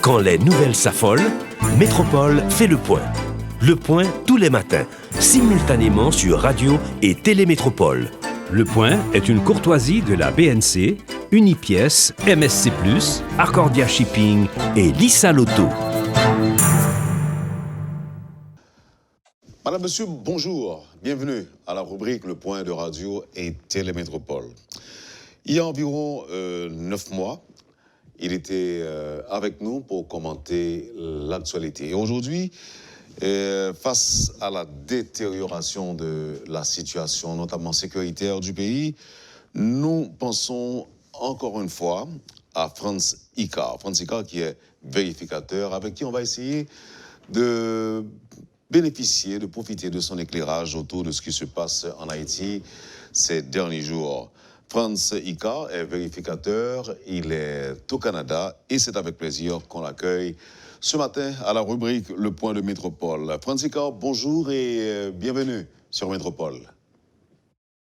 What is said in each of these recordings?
Quand les nouvelles s'affolent, Métropole fait le point. Le point tous les matins, simultanément sur Radio et Télémétropole. Le point est une courtoisie de la BNC, Unipièce, MSC+, Arcordia Shipping et Lisa Lotto. Madame, Monsieur, bonjour. Bienvenue à la rubrique Le Point de Radio et Télémétropole. Il y a environ 9 mois, il était avec nous pour commenter l'actualité. Et aujourd'hui, face à la détérioration de la situation, notamment sécuritaire du pays, nous pensons encore une fois à Franz Icard. Franz Icard qui est vérificateur, avec qui on va essayer de bénéficier, de profiter de son éclairage autour de ce qui se passe en Haïti ces derniers jours. Franz Icard est vérificateur, il est au Canada et c'est avec plaisir qu'on l'accueille ce matin à la rubrique Le Point de Métropole. Franz Icard, bonjour et bienvenue sur Métropole.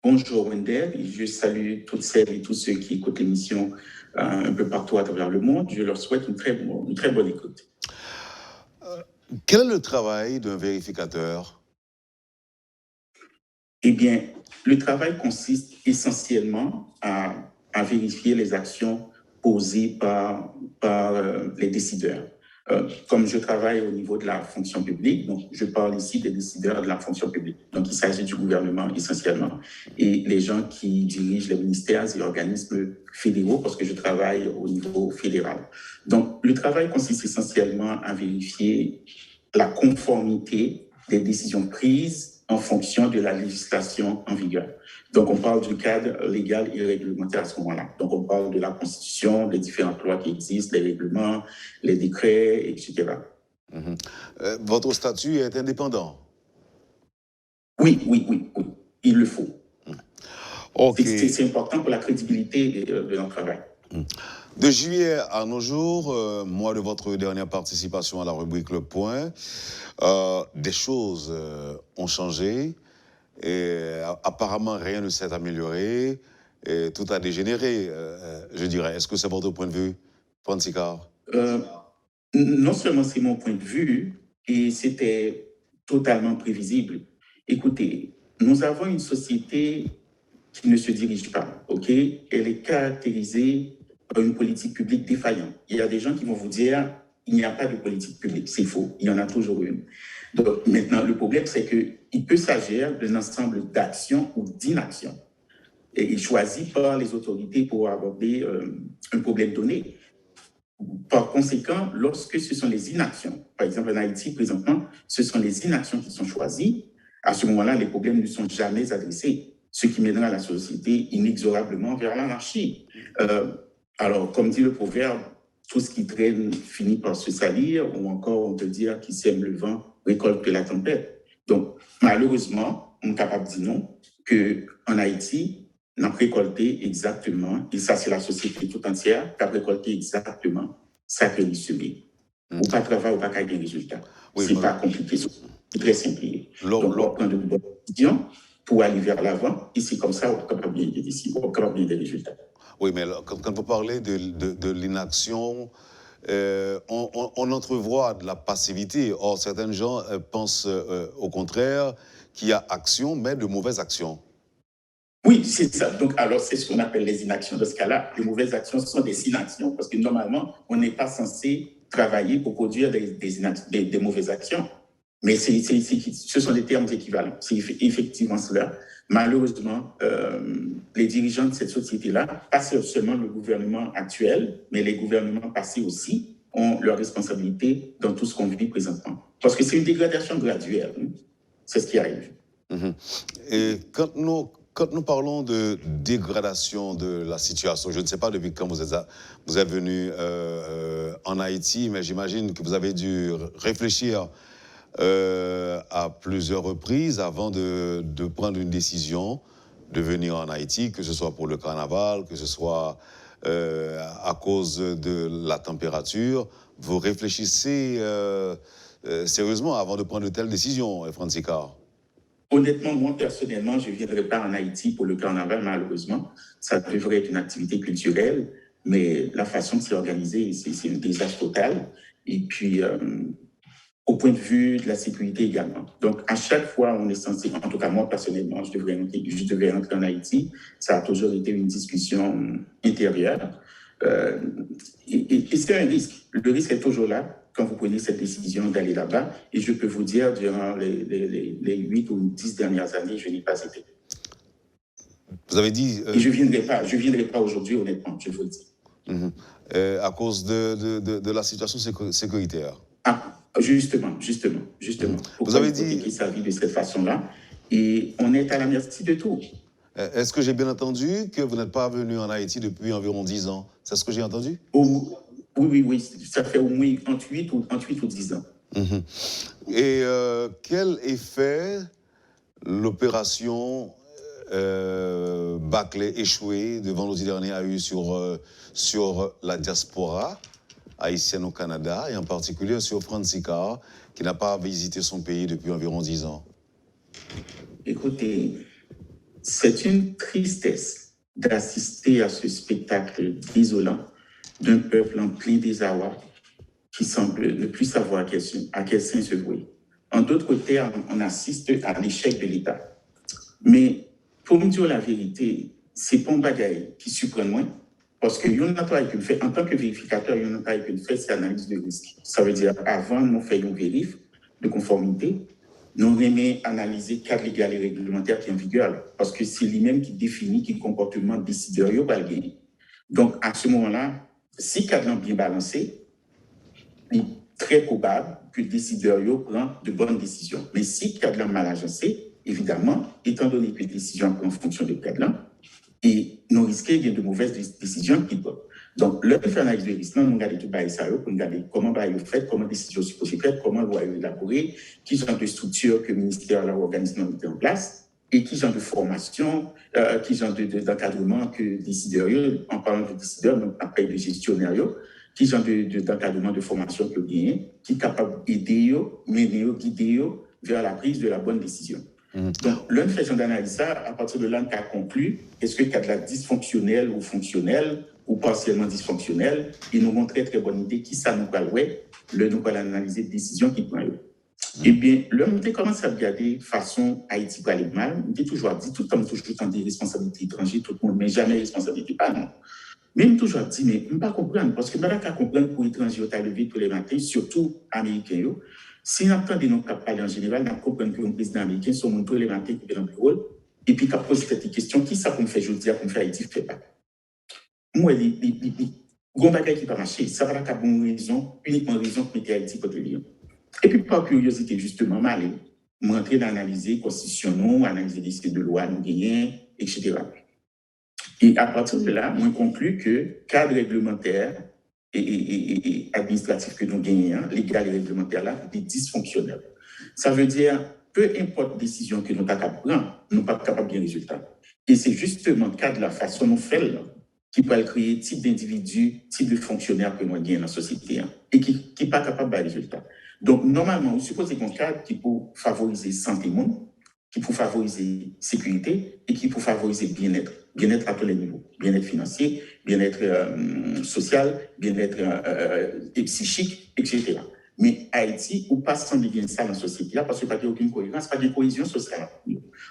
Bonjour Wendell, je salue toutes celles et tous ceux qui écoutent l'émission un peu partout à travers le monde. Je leur souhaite une très bonne écoute. Quel est le travail d'un vérificateur? Eh bien, le travail consiste essentiellement à vérifier les actions posées par les décideurs. Comme je travaille au niveau de la fonction publique, donc je parle ici des décideurs de la fonction publique. Donc, il s'agit du gouvernement essentiellement et les gens qui dirigent les ministères et organismes fédéraux parce que je travaille au niveau fédéral. Donc, le travail consiste essentiellement à vérifier la conformité des décisions prises en fonction de la législation en vigueur. Donc, on parle du cadre légal et réglementaire à ce moment-là. Donc, on parle de la Constitution, les différentes lois qui existent, les règlements, les décrets, etc. Votre statut est indépendant? Oui, il le faut. Okay. C'est important pour la crédibilité de notre travail. De juillet à nos jours, mois de votre dernière participation à la rubrique Le Point, des choses ont changé et apparemment rien ne s'est amélioré et tout a dégénéré, je dirais. Est-ce que c'est votre point de vue, Franz Icard? Non seulement c'est mon point de vue, et c'était totalement prévisible. Écoutez, nous avons une société qui ne se dirige pas, ok? Elle est caractérisée par une politique publique défaillante. Il y a des gens qui vont vous dire il n'y a pas de politique publique. C'est faux, il y en a toujours une. Donc maintenant, le problème, c'est qu'il peut s'agir d'un ensemble d'actions ou d'inactions et choisies par les autorités pour aborder un problème donné. Par conséquent, lorsque ce sont les inactions, par exemple en Haïti présentement, ce sont les inactions qui sont choisies, à ce moment-là, les problèmes ne sont jamais adressés, ce qui mènera la société inexorablement vers l'anarchie. Alors, comme dit le proverbe, tout ce qui traîne finit par se salir, ou encore on peut dire qui sème le vent récolte la tempête. Donc, malheureusement, on est capable de dire non, qu'en Haïti, on a récolté exactement, et ça c'est la société tout entière, qui a récolté exactement ça que nous subissons. Ou pas travail, ou pas qu'il y ait des résultats. Oui, c'est pas compliqué, c'est très simple. Donc, on va prendre de bonnes décisions pour aller vers l'avant, et c'est comme ça qu'on est capable de décider, on est capable de des résultats. Oui, mais quand vous parlez de l'inaction, on entrevoit de la passivité. Or, certains gens pensent au contraire qu'il y a action, mais de mauvaises actions. Oui, c'est ça. Donc, alors, c'est ce qu'on appelle les inactions. Dans ce cas-là, les mauvaises actions sont des inactions, parce que normalement, on n'est pas censé travailler pour produire des mauvaises actions. Mais ce sont des termes équivalents. C'est effectivement cela. Malheureusement, les dirigeants de cette société-là, pas seulement le gouvernement actuel, mais les gouvernements passés aussi, ont leur responsabilité dans tout ce qu'on vit présentement. Parce que c'est une dégradation graduelle. C'est ce qui arrive. Et quand nous parlons de dégradation de la situation, je ne sais pas depuis quand vous êtes venu en Haïti, mais j'imagine que vous avez dû réfléchir à plusieurs reprises avant de prendre une décision de venir en Haïti, que ce soit pour le carnaval, que ce soit à cause de la température. Vous réfléchissez sérieusement avant de prendre de telles décisions, Franz Icard? Honnêtement, moi, personnellement, je ne viendrai pas en Haïti pour le carnaval, malheureusement. Ça devrait être une activité culturelle, mais la façon de s'y organiser, c'est un désastre total. et puis au point de vue de la sécurité également. Donc, à chaque fois, on est censé, en tout cas moi personnellement, je devais rentrer en Haïti, ça a toujours été une discussion intérieure. Et c'est un risque. Le risque est toujours là quand vous prenez cette décision d'aller là-bas. Et je peux vous dire, durant les 8 ou 10 dernières années, je n'ai pas été. Vous avez dit... Et je ne viendrai pas aujourd'hui, honnêtement, je vous le dis. À cause de la situation sécuritaire. Ah, justement. Vous avez dit qu'il s'agit de cette façon-là, et on est à la merci de tout. Est-ce que j'ai bien entendu que vous n'êtes pas venu en Haïti depuis environ 10 ans? C'est ce que j'ai entendu? Oui, ça fait au moins entre 8 ou 10 ans. Et quel effet l'opération bâclée, échouée de vendredi dernier a eu sur la diaspora haïtienne au Canada, et en particulier sur Francisca, qui n'a pas visité son pays depuis environ 10 ans? Écoutez, c'est une tristesse d'assister à ce spectacle désolant d'un peuple en plein désarroi qui semble ne plus savoir à quel sein se vouer. En d'autres termes, on assiste à l'échec de l'État. Mais pour me dire la vérité, c'est pas un bagaille qui surprend moins, parce que en tant que vérificateur, il y a un travail que fait, c'est l'analyse de risque. Ça veut dire, avant, nous faisons une vérif de conformité, nous aimons analyser le cadre légal et réglementaire qui est en vigueur, parce que c'est lui-même qui définit quel comportement décideur il va gagner. Donc, à ce moment-là, si le cadre est bien balancé, il est très probable que le décideur prend de bonnes décisions. Mais si le cadre est mal agencé, évidemment, étant donné que les décisions prennent en fonction du cadre, et nous risquons de mauvaises décisions qui peuvent. Donc, le fait analyse de risque, nous regardons tout ça, pour regarder comment il est fait, comment les décisions sont supposées faites, comment le loi est élaborée, qui genre de structure que le ministère ou l'organisme a mis en place, et qui genre de formation, qui genre d'encadrement que les décideurs, en parlant de décideurs, nous appelons de gestionnaires, qui genre d'encadrement de formation que vous avez, qui est capable d'aider, mener, guider vers la prise de la bonne décision. Donc, l'un fait d'analyse ça, à partir de là, on a conclu, est-ce que le cadre dysfonctionnel ou fonctionnel, ou partiellement dysfonctionnel, il nous montre très bonne idée qui ça nous va nous va analyser les décisions qui prennent. Eh bien, l'homme commence à regarder façon Haïti pour aller mal, il toujours dit, tout le temps, toujours dans des responsabilités étrangères, tout le monde, mais jamais responsabilité, pas non. Mais il toujours dit, mais je ne peux pas comprendre, parce que je ne peux pas comprendre pour étrangers, tu as levé tous les matins, surtout américains. Si on entend des noms qui parlent en général, on comprend que le président américain sont tous les matins qui est dans le bureau, et puis qui pose cette question, qui ça qu'on fait aujourd'hui, qu'on fait Haïti, fait pas. Moi, il y a un bagage qui ne va pas marcher, ça va être une raison, uniquement raison pour mettre Haïti contre Lyon. Et puis, par curiosité, justement, je vais rentrer dans l'analyse constitutionnelle, analyser les décisions de loi, nous gagnons, etc. Et à partir de là, je conclus que le cadre réglementaire et administratif que nous gagnons, légal et réglementaire, là, est dysfonctionnel. Ça veut dire, peu importe la décision que nous sommes capables de prendre, nous ne sommes pas capables de bien résultat. Et c'est justement le cadre de la façon dont nous faisons qui peut créer type d'individu, type de fonctionnaire que nous gagnons dans la société, et qui n'est pas capable de résultat. Donc, normalement, on suppose qu'un cadre qui peut favoriser santé monde, qui peut favoriser sécurité et qui peut favoriser bien-être à tous les niveaux, bien-être financier, bien-être social, bien-être psychique, etc. Mais Haïti, ou pas semble bien ça dans la société, parce qu'il n'y a pas aucune cohérence, pas de cohésion sociale.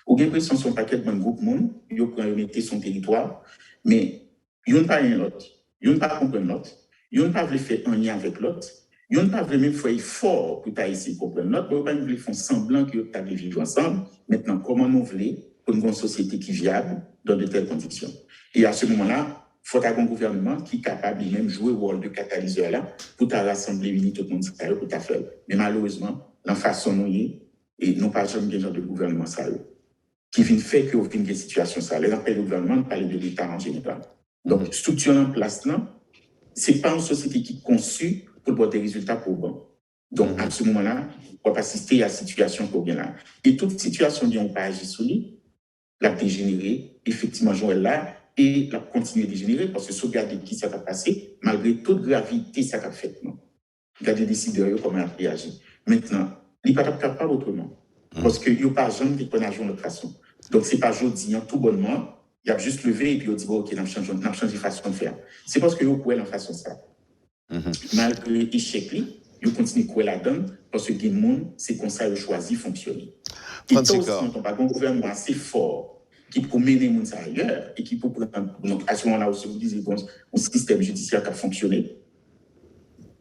Ou bien pression son paquet de groupe monde, il prend mettre son territoire, mais il n'y a pas un l'autre, il n'y a pas comprendre l'autre, il n'y a pas faire un lien avec l'autre. Ils n'ont pas vraiment fait effort pour essayer de comprendre l'autre, mais ils font semblant qu'ils ont vivre ensemble. Maintenant, comment nous voulons pour une société qui est viable dans de telles conditions? Et à ce moment-là, il faut avoir un gouvernement qui est capable de même jouer le rôle de catalyseur là pour rassembler, unir tout le monde pour faire. Mais malheureusement, la façon dont nous et nous pas jamais genre de gouvernement sérieux qui vient faire que aucune des situations ça. Les appels au gouvernement parlent de l'État en général. Donc, structure en place là, c'est pas une société qui est conçue pour avoir des résultats pour bon. Donc, à ce moment-là, on va pas assister à la situation pour bien là. Et toute situation qui n'a pas agi sur lui, la dégénérer, effectivement, Joël là, et la continuer à dégénérer, parce que sauvegarder qui ça a passé, malgré toute gravité, ça a fait. Non? Regardez les décideurs, comment ils ont réagi. Maintenant, il n'est pas capable autrement. Parce qu'il n'y a pas jamais de prendre de notre façon. Donc, ce n'est pas aujourd'hui, tout bonnement, il a juste levé et puis il dit, OK, on a changé de façon de faire. C'est parce qu'il y a la façon de ça. Malgré l'échec, ils continuent à courir là-dedans parce que les gens, c'est comme ça qu'ils choisissent de fonctionner. Et aussi, on n'a pas un gouvernement assez fort qui peut mener les gens ailleurs et qui peut prendre, donc à ce moment-là aussi, vous disiez, bon, un système judiciaire qui a fonctionné.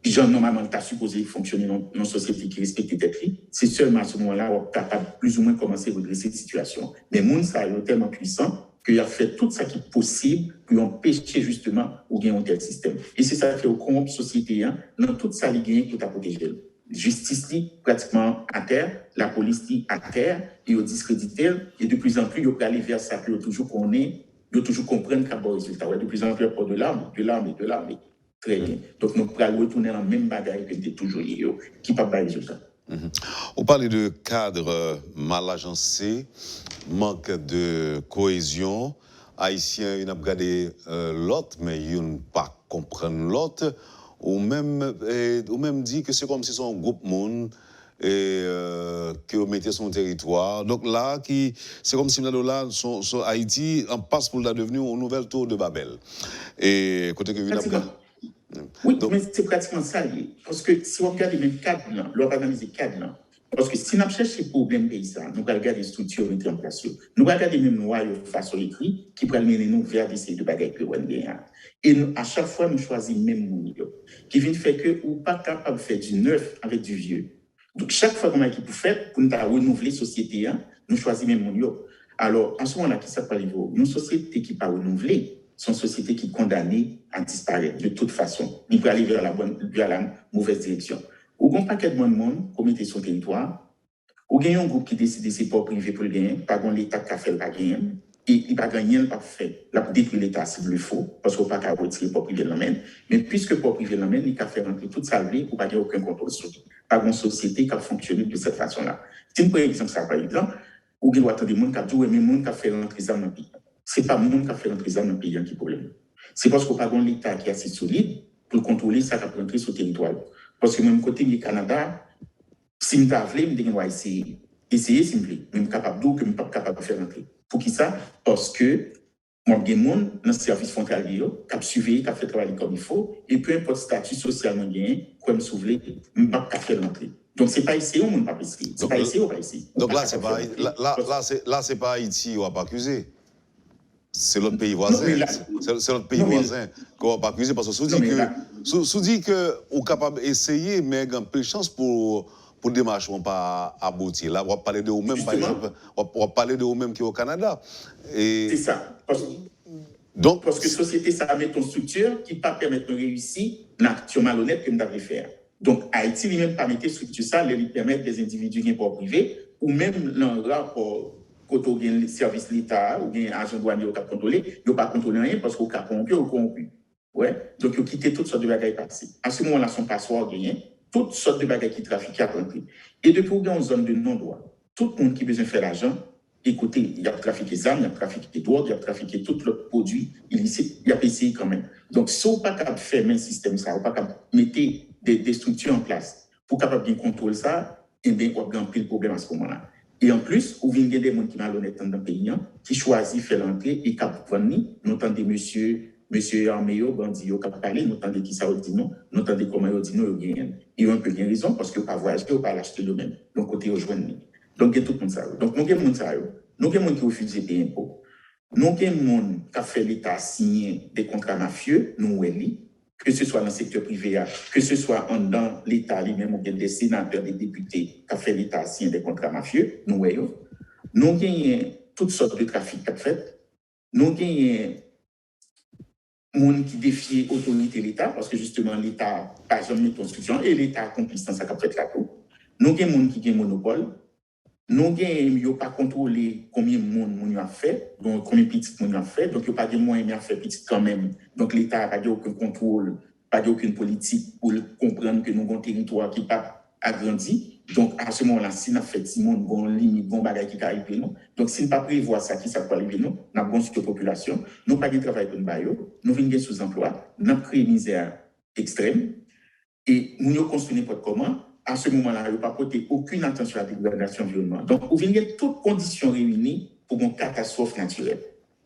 Genre, normalement, tu as supposé fonctionner dans une société qui respecte tes têtes. C'est seulement à ce moment-là où tu es capable plus ou moins commencer à redresser cette situation. Mais les gens, ça est tellement puissant qu'il a fait tout ça qui est possible pour empêcher justement ou gagner un tel système. Et c'est ça qui fait au corrompt société, hein, dans toute sa ligue pour protéger. Justice pratiquement à terre, la police à terre, et au discrédité, et de plus en plus, il peut aller vers ça, puis il toujours connaît, il toujours comprendre qu'il y a un résultat. De plus en plus, il y a de l'arme. Très bien. Donc, nous pourrons retourner dans le même bagage que nous toujours liés, qui ne peut pas résultat. On parle de cadre mal agencé, manque de cohésion. Haïtiens, ils n'ont pas regardé l'autre, mais ils n'ont pas compris l'autre. Ou même dit que c'est comme si c'est un groupe monde et que mettait son territoire. Donc là, c'est comme si là, Haïti en passe pour la devenir une nouvelle tour de Babel. Et côté que oui, donc, mais c'est pratiquement ça. Parce que si on regarde les mêmes cadres, on va analyser les cadres. Parce que si on cherche les problèmes paysans, nous allons regarder les structures mises en place. Nous allons regarder les mêmes lois de façon écrite qui pourraient mener nous vers des séries de bagages que nous avons. Et à chaque fois, nous choisissons le même monde qui vient faire que nous ne sommes pas capables de faire du neuf avec du vieux. Donc, chaque fois qu'on a équipe pour faire, pour nous renouveler la société, nous choisissons le même monde. Alors, en ce moment-là, qui s'appelle une société qui n'est pas renouvelée, sont sociétés qui sont condamnées à disparaître de toute façon. Ils peuvent aller vers la mauvaise direction. Ou un paquet de monde qui mettent son territoire, ou il y a un groupe qui décide de c'est pas privé pour le gagner, pas l'État qui a fait le pas gagner, et il va gagner le pas fait, la détruire l'État s'il le faut, parce qu'on ne peut pas retirer le pas privé de l'emmène. Mais puisque le pas privé de l'emmène, il a fait rentrer toute sa vie pour pas avoir aucun contrôle sur lui. Pas une société qui a fonctionné de cette façon-là. Si nous prenons exemple ça par exemple, ou il y a des gens qui ont dit, oui, mais les gens qui ont fait rentrer les armes dans le pays. Ce n'est pas le monde qui a fait rentrer les armes dans le pays qui est le problème. C'est parce qu'on n'a pas l'État qui est assez solide pour contrôler ça qui a rentré sur le territoire. Parce que même côté du Canada, si je voulais, je dois essayer. Essayer, si je voulais. Je suis capable d'où que je ne suis pas capable de faire rentrer. Pour qui ça? Parce que moi, j'ai des gens dans le service frontalier qui ont suivi, qui ont fait travailler comme il faut, et peu importe le statut social que j'ai, comme je voulais, je ne suis pas capable de faire rentrer. Donc, ce n'est pas ici, on ne peut pas essayer. Ce n'est pas ici, on va essayer. Donc là, ce n'est pas Haïti, on ne va pas accuser. C'est l'autre pays voisin. C'est l'autre pays voisin qu'on ne va pas accuser parce que si on dit qu'on est capable d'essayer, mais il y a peu de chance pour le démarchement pas aboutir. Là, on va parler de vous-même, par exemple. On va parler de vous-même qui est au Canada. C'est ça. Parce que la société, ça met une structure qui ne pas permettre de réussir l'action malhonnête que nous devons faire. Donc, Haïti lui-même pas mettre structure ça, lui permettre des individus qui sont privés ou même dans le rapport. Quand on a un service de l'État ou un agent douanier qui a contrôlé, il n'a pas contrôlé rien parce qu'on a corrompu ou corrompu. Ouais. Donc, il a quitté toutes sortes de bagages passés. À ce moment-là, son passeport gagné, toutes sortes de bagages qui trafiquent à rentrer. Et depuis qu'on est en zone de non-droit, tout le monde qui a besoin de faire l'argent, écoutez, il a trafiqué des armes, il a trafiqué des drogues, il a trafiqué tout le produit illicite, il a essayé quand même. Donc, si on n'est pas capable de faire un système, ça, on n'est pas capable de mettre des structures en place pour capable de contrôler ça, eh bien, on a un pile problème à ce moment-là. Et en plus, on vient des gens qui sont malhonnêtes dans le pays, qui choisissent de faire l'entrée et qui prennent, nous entendons monsieur Arméo, Bandio, qui a parlé, nous entendons qui ça dit non, nous entendons comment il dit non, il a un peu bien raison parce qu'il n'a pas voyagé, il n'a pas l'acheter le même. Donc, côté rejoindre. Donc, il y a tout le monde ça. Donc, nous avons des gens qui refusent de payer impôts. Nous avons des gens qui ont fait l'État signer des contrats mafieux, nous, que ce soit dans le secteur privé, que ce soit dans l'État lui-même, ou bien des sénateurs, des députés qui ont fait l'État signer des contrats mafieux, nous voyons. Nous avons toutes sortes de trafics qui ont fait. Nous avons des gens qui défient l'autorité de l'État, parce que justement, l'État n'a pas jamais de construction, et l'État a accompli dans sa capacité là. Nous avons des gens qui ont un monopole. Nous n'avons pas contrôlé combien de monde a fait, donc combien de petits monde a fait, donc il n'y a pas de moyens à faire petit quand même. Donc l'État n'a pas aucun contrôle, pas aucune politique pour comprendre que nous avons un territoire qui n'est pas agrandi. Donc à ce moment-là, si nous avons fait 6 monde, nous avons une limite, nous avons un bagage qui arrive, donc si nous ne prévoyons pas ça, qui ça peut arriver, nous avons une surpopulation, nous n'avons pas de travail pour nous, nous venons sous-emploi, nous avons créé une misère extrême, et nous avons construit n'importe comment. À ce moment-là, il n'y a pas porté aucune attention à la dégradation environnementale. Donc, il y a toutes conditions réunies pour une catastrophe naturelle.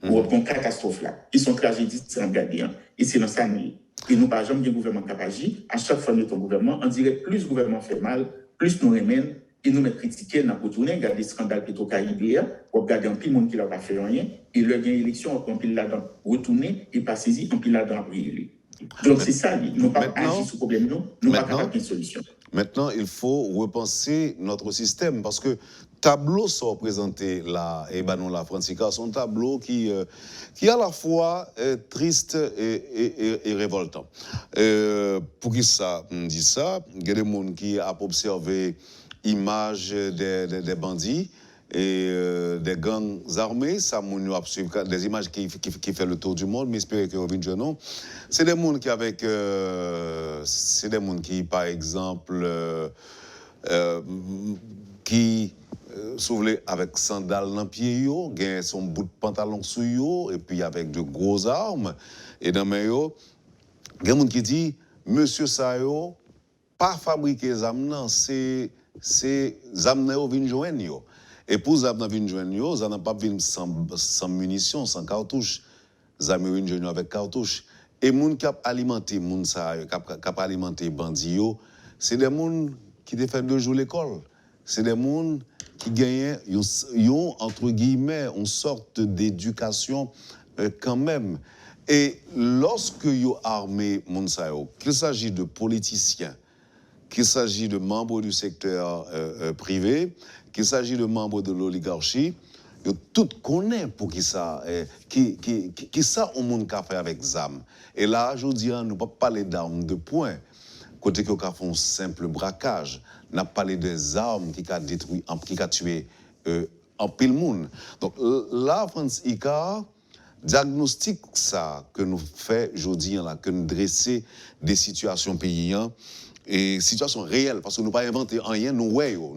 Ou une catastrophe là. Ils sont tragédies, c'est en gardien. Et c'est dans ça nous. Et nous, par exemple, le gouvernement qui a agi, à chaque fois que nous sommes au gouvernement, on dirait plus le gouvernement fait mal, plus nous remène, et nous mettons critiquer, nous retourner, regarder le scandale pétro-caribéen, ou regarder un pile monde qui n'a pas fait rien, et leur gain élection, on pile là-dedans, retourner, et pas saisir, on pile là-dedans, après élu. Donc c'est ça, nous pas agir sur le problème, nous pas capable de solution. Maintenant, il faut repenser notre système parce que tableau sont représentés là, et ben non, la Francisca, sont tableau qui est à la fois triste et révoltant. Pour qui ça me dit ça? Il y a des gens qui ont observé l'image des bandits et des gangs armés, ça a suivi des images qui fait le tour du monde, mais j'espère que vous non. C'est des gens qui avec c'est des gens qui par exemple qui souvent avec sandales dans pied yo, gagne son bout de pantalon sous yo et puis avec de grosses armes et dans main yo, il y a des gens qui dit monsieur ça yo pas fabriquer les armes non, c'est armes yo vinn joindre yo. Et pour les armes vinn joindre yo, ça n'a pas vinn sans munitions, sans cartouches. Les armes vinn joindre avec cartouches. Et les gens qui ont alimenté les gens qui ont alimenté les bandits, c'est des gens qui ont fait 2 jours l'école. C'est des gens qui gagnent, entre guillemets, une sorte d'éducation quand même. Et lorsque ils ont armé les gens, qu'il s'agit de politiciens, qu'il s'agit de membres du secteur privé, qu'il s'agit de membres de l'oligarchie, tout connaît pour qui ça au monde qu'a fait avec ZAM. Et là, je dis, nous ne pouvons pas parler d'armes de poing, côté qu'on a fait un simple braquage. On a parlé des armes qui a détruit, qui a tué en pile monde. Donc là, France ICA diagnostic ça que nous fait aujourd'hui, que nous dressons des situations paysannes. Et situation réelle, parce que nous pas inventé rien, nous voyons,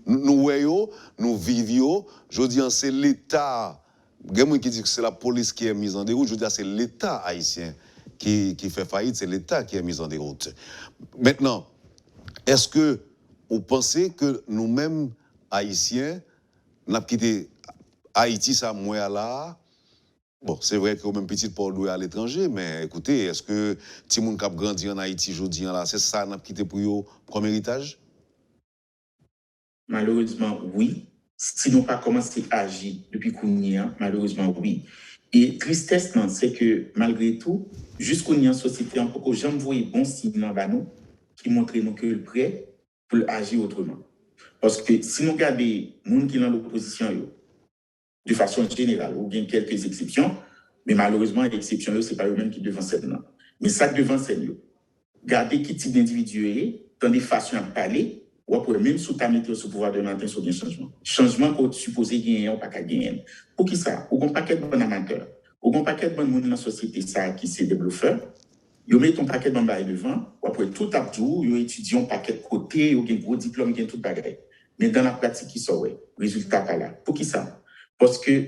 nous vivons. Je dis c'est l'État. Il y a des gens qui disent que c'est la police qui est mise en déroute. Je dis c'est l'État haïtien qui fait faillite, c'est l'État qui est mis en déroute. Maintenant, est-ce que vous pensez que nous-mêmes haïtiens, nous avons quitté Haïti, ça moi là? Bon, c'est vrai qu'au même petit port à l'étranger, mais écoutez, est-ce que si moun k'ap grandi en Haïti aujourd'hui là, c'est ça n'a quitté pour yo comme héritage? Malheureusement, oui. Si nous pas commencé à agir depuis qu'on malheureusement, oui. Et tristesse, c'est que malgré tout, jusqu'au en société, on peut jamais voir bon signe dans nous qui montre nous que le prêt pour agir autrement. Parce que si nous regardons les gens qui sont dans l'opposition, de façon générale, ou bien quelques exceptions, mais malheureusement, les exceptions, ce n'est pas eux-mêmes qui devant scène. Mais ça devant scène, regardez qui type d'individu est, dans des façons à parler, ou après même sous ta météo sous pouvoir de matin sur des changements. Changement qu'on supposé gagner ou pas qu'à gagner. Pour qui ça? Ou un paquet de bons amateurs, ou un paquet de bons monde dans la société, ça, qui c'est des bluffeurs, ils mettent un paquet de bons bails devant, ou après tout à tout, ils étudient un paquet de côté, ils ont un gros diplôme, ils ont tout bagage. Mais dans la pratique, ils sont, résultat pas là. Pour qui ça? Parce que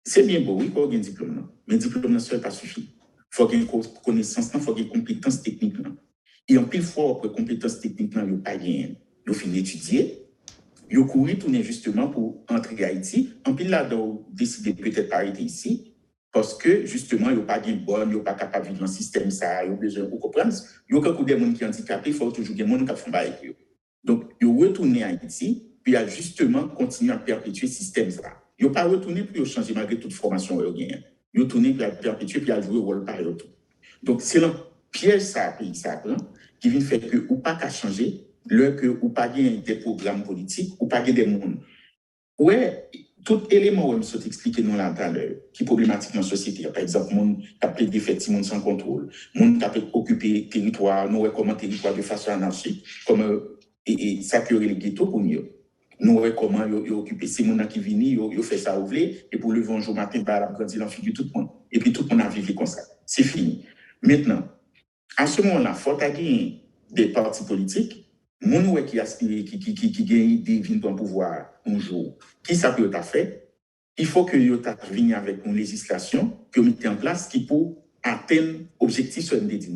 c'est bien beau, oui, qu'on ait un diplôme, mais le diplôme ne serait pas suffit. Il faut qu'il y ait une connaissance, il faut qu'il y ait une compétence technique. Et en pile fois, après compétence technique, il n'y a pas gagné. Il faut étudier, il faut courir, tourner justement pour entrer à Haïti. En pile là, il décider peut-être d'arrêter ici, parce que justement, il n'y a pas de bonne, il n'y a pas capable de vivre dans le système, ça, il y a besoin de comprendre. Il y a beaucoup de gens qui sont handicapés, il faut toujours des gens qui font avec eux. Donc, il retourner à Haïti, puis il justement continuer à perpétuer le système. Il n'y a pas retourné puis changer malgré toute formation. Il a retourné puis à perpétuer puis à jouer le rôle par l'autre. Donc, c'est le piège ça, qui vient faire que ou pas qu'à changer, ou pas gagner des programmes politiques, ou pas gagner des mondes. Ouais, tout élément où je expliqué nous là qui est problématique dans la société. Par exemple, monde qui a des faits sans contrôle, monde qui a occupé territoire, nous comment territoire de façon anarchique, comme et ça qui aurait les ghettos pour mieux. Nous comment ils occuper ces gens qui viennent, ils fait ça ouvler et pour le vent jour matin bah la grandir dans figure tout le monde et puis tout le monde a vécu comme ça. C'est fini. Maintenant, à ce moment-là, faut gagner des partis politiques, mon qui aspire qui gagne des vignes dans pouvoir un jour. Qui ça peut être fait? Il faut que yo vienne avec une législation que mette en place qui pour atteindre objectif sur MDD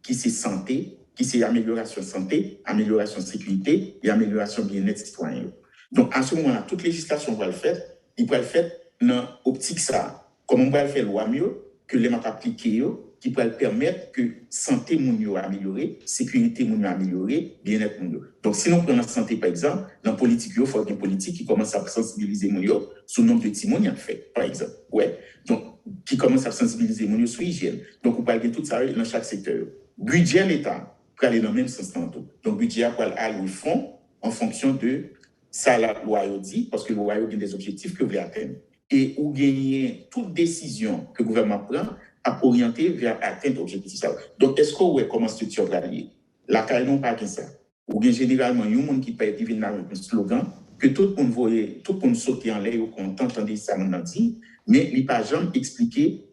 qui c'est santé, qui c'est amélioration santé, amélioration sécurité et amélioration bien-être citoyen. Donc, à ce moment-là, toute législation va le faire, il va le faire dans l'optique ça, comment on va faire loi mieux, que les m'a appliquer qui pourrait permettre que santé moun yo améliorer, sécurité moun yo améliorer, bien-être moun yo. Donc si nous prenons la santé par exemple, dans la politique il faut une politique qui commence à sensibiliser moun yo sur le nombre de petits moun y a fait par exemple. Ouais. Donc qui commence à sensibiliser moun yo sur l'hygiène. Donc on parle de tout ça dans chaque secteur. Budget l'État pour aller dans le même sens tantôt. Donc budget pour aller au fond en fonction de ça la loi dit parce que le loi a des objectifs que vous voulez atteindre. Et ou gagner toute décision que le gouvernement prend à orienter vers atteindre l'objectif. Donc, est-ce que vous comment structure la liée? La CAI non pas que ça. Ou bien généralement, il y a un monde qui peut être un slogan que tout le monde voyait, tout le monde sauter en l'air ou qu'on entendait ça, on a dit, mais il n'y a pas jamais expliqué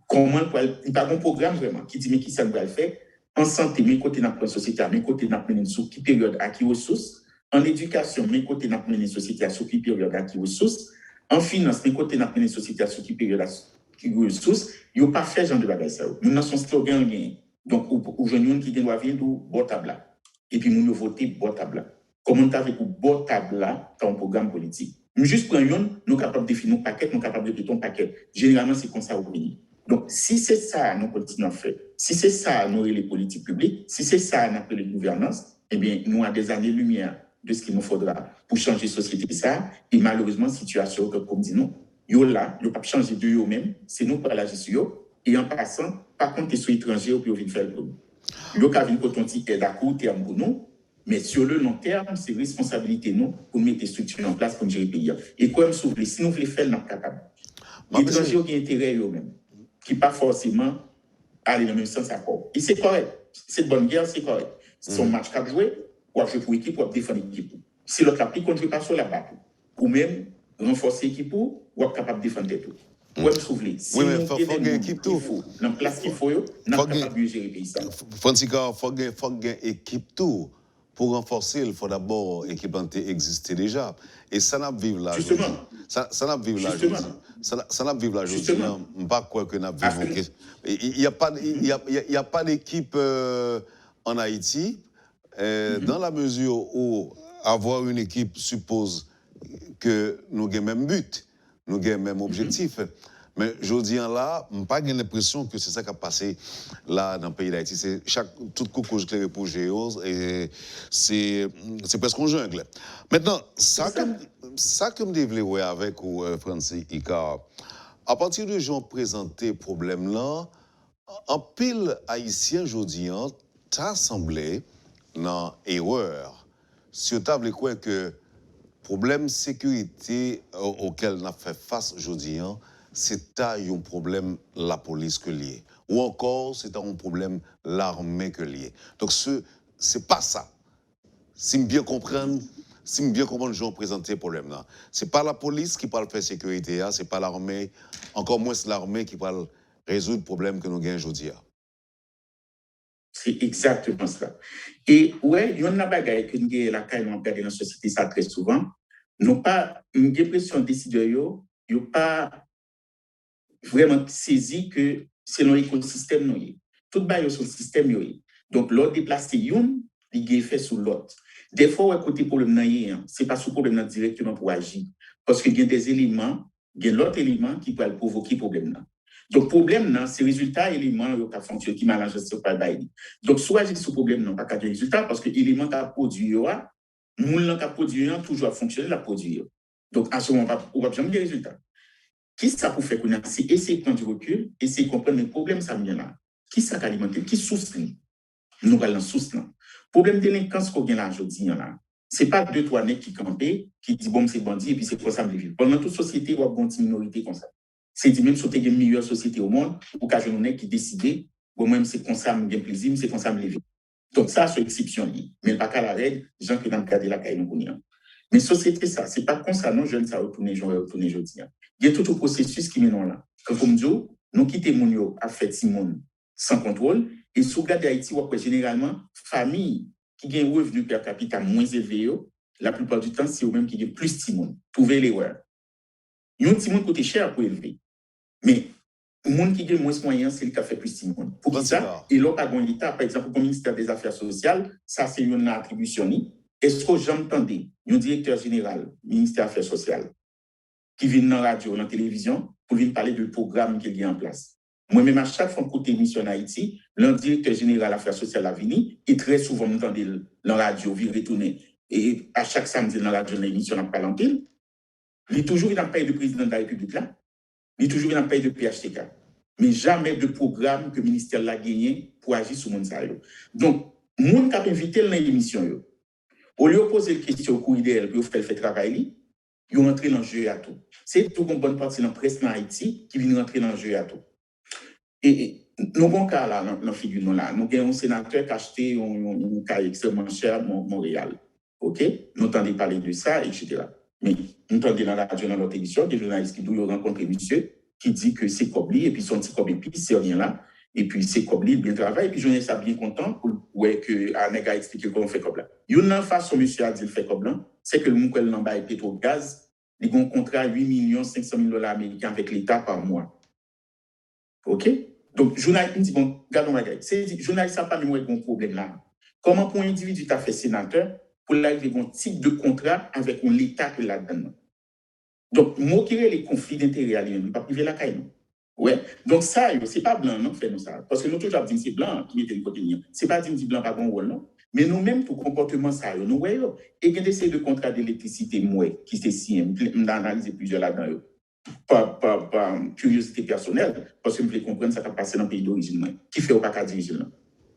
comment, il n'y a pas un programme vraiment qui dit mais qui ça doit le faire en santé, mais côté dans la société, mais côté dans la sous qui période à qui ressources, en éducation, mais côté dans la société à sous qui période à qui ressources, en finance, mais côté dans la société à sous qui période à qui ressources, il n'y a pas fait genre de bagage ça. Nous avons son slogan gain. Donc, aux jeunes qui doivent venir du bon table et puis nous voter bon table. Comment tu avec bon table dans un programme politique. Nous juste prenons, nous sommes capables de définir un paquet, nous sommes capables de définir un paquet. Généralement, c'est comme ça au pays. Donc, si c'est ça nos politiques ont fait, si c'est ça nos les politiques publiques, si c'est ça nous appelle les gouvernances, eh bien, nous avons des années-lumière de ce qu'il nous faudra pour changer la société ça. Et malheureusement, situation comme dit nous, yo là, yo pas changer de eux même, c'est nous pour la gestion et en passant, par contre, sur étranger puis venir faire le problème. Yo ka vinn cotonti aide à court terme pour nous, mais sur le long terme, c'est responsabilité nous pour mettre des structures en place pour gérer le pays. Et comme souffler, si nous voulons faire, nous sommes capables. Étrangers ont intérêt eux-mêmes, qui pas forcément aller dans le même sens à quoi. Et c'est correct. Cette bonne guerre, c'est correct. Son match qu'a joué, ou à jouer pour équipe, ou à défendre l'équipe. Si l'autre applique, on ne joue pas sur la batte. Ou même renforcer l'équipe, ou à capable de défendre tout. Ou même souffler. Si oui, mais faut gagner équipe tout. Dans la place qu'il faut, nous sommes capables de gérer le pays. Francisca, il faut gagner équipe tout. Pour renforcer, il faut d'abord équipe exister déjà. Et ça n'a pas vivre là. Justement. Ça n'a pas vivre là. Ça n'a pas vivre là. Je ne pas quoi que n'a vivre. Il n'y a pas d'équipe en Haïti. Dans la mesure où avoir une équipe suppose que nous avons le même but, nous avons le même objectif. Mais je dis là, je n'ai pas l'impression que c'est ça qui a passé là dans le pays d'Haïti. C'est tout coucou clair pour Géos et c'est presque un jungle. Maintenant, ça que je développe avec Francis Ika, à partir de gens présenté problème là, en pile haïtien aujourd'hui, t'as semblé dans erreur. Si tu as quoi que problème sécurité auquel on a fait face aujourd'hui, c'est un problème la police que lié. Ou encore, c'est un problème l'armée que lié. Donc, c'est pas ça. Si je bien comprendre, les gens présenter le problème là. C'est pas la police qui parle faire sécurité, c'est pas l'armée, encore moins l'armée qui parle résoudre le problème que nous gagnons aujourd'hui. C'est exactement ça. Et ouais, il y a une bagaille que nous avons dans la société ça très souvent. Nous pas une dépression décideur, il n'y a pas vraiment saisi que c'est dans l'écosystème nous. Tout bail sur le système nous. Donc l'autre déplacé une, il est fait sur l'autre. Des fois côté problème nan c'est pas sous problème directement pour agir parce que il y a des éléments, il y a l'autre élément qui peut provoquer problème là. Donc problème là c'est résultat élément qui fonctionne qui mélange sur pas bail. Donc soit agir sur problème non pas qu'à résultat parce que élément qui produit moule qui produit toujours fonctionner la produire. Donc à ce moment on va jamais des résultats. Qui ça pour faire qu'on a c'est essayer de prendre du recul, essayer de comprendre le problème ça vient là. Qui ça alimente, qui source nous allons source là. Problème de délinquance qu'on vient là aujourd'hui là. C'est pas deux trois nèg qui campent qui dit bon c'est bandit et puis c'est pour ça me vivre. Pendant toute société ou bonne minorité comme ça. C'est dit même sauter une meilleure société au monde ou qu'à un nèg qui décider bon même c'est comme ça me gain plaisir, c'est comme ça me vivre. Donc ça c'est exception mais pas qu'à la règle, gens qui dans le cadre de la caille nous connaît. Mais société ça, c'est pas comme ça non jeunes ça retourner aujourd'hui. Il y a tout un processus qui mène là. Quand comme dit nous quitter mon yo a fait Simone sans contrôle et sous garde d'Haïti ou généralement famille qui gagne revenu per capita moins élevé la plupart du temps c'est eux même qui gagne plus Simone. Trouver l'erreur. Yon Simone coûte cher pour élever. Mais le monde qui gagne moins moyen c'est le qui fait plus Simone. Pour ça et là pas gon l'état par exemple comme ministère des affaires sociales, ça c'est une attribution. Est-ce que j'entendais un directeur général ministère des affaires sociales qui viennent dans la radio, dans la télévision, pour venir parler de programme qu'il y a en place. Moi-même, à chaque fois que j'écoute émission en Haïti, le directeur général Affaires sociales à Vini, et très souvent, on entend dans la radio, il retourner. Et à chaque samedi, dans la radio, dans l'émission, on parle en pile. Il est toujours dans le pays de président de la République là. Il est toujours dans le pays de PHTK. Mais jamais de programme que le ministère l'a gagné pour agir sur le monde. Donc, le monde qui a invité dans l'émission, au lieu de poser la question au cours d'elle, pour faire le travail, ils ont entré dans le jeu à tout. C'est tout une bonne partie de la presse en Haïti qui vient rentrer dans le jeu à tout. Et nous avons un cas là, dans la figure là. Nous avons un sénateur qui a acheté un cas extrêmement cher à Montréal. OK? Nous entendons parler de ça, etc. Mais nous entendons dans la radio, dans notre émission, des journalistes qui doivent rencontrer monsieur, qui dit que c'est Kobli, et puis son petit Kobli, c'est rien là. Et puis c'est Kobli, bien travaillé, et puis je suis ça bien content pour que Aneg a expliqué comment on fait Kobla. Il y a une façon, monsieur a dit, le fait Kobla, c'est que le Moukwel Namba et Pétrogaz, ils ont un contrat $8 500 000 américains avec l'État par mois. OK? Donc, journaliste me dit, bon, regardons ma gueule. C'est journaliste n'a pas même un problème là. Comment pour un individu qui a fait sénateur, pour l'arriver à un type de contrat avec l'État qui l'a donné? Donc, moi qui ai les conflits d'intérêts à lui-même, pas privé la caille. Ouais. Donc, ça, c'est pas blanc, non, fait nous ça. Parce que nous, toujours dit c'est blanc qui mettait le côté lien. C'est pas dit blanc, pas bon rôle, non. Mais nous-mêmes, tout comportement, ça, nous voyons. Et il y a des de contrats d'électricité, moi, qui c'est si, on a analysé plusieurs là-dedans. Par curiosité personnelle, parce que je voulais comprendre ça qui a passé dans le pays d'origine, qui fait au pas qu'à diriger là.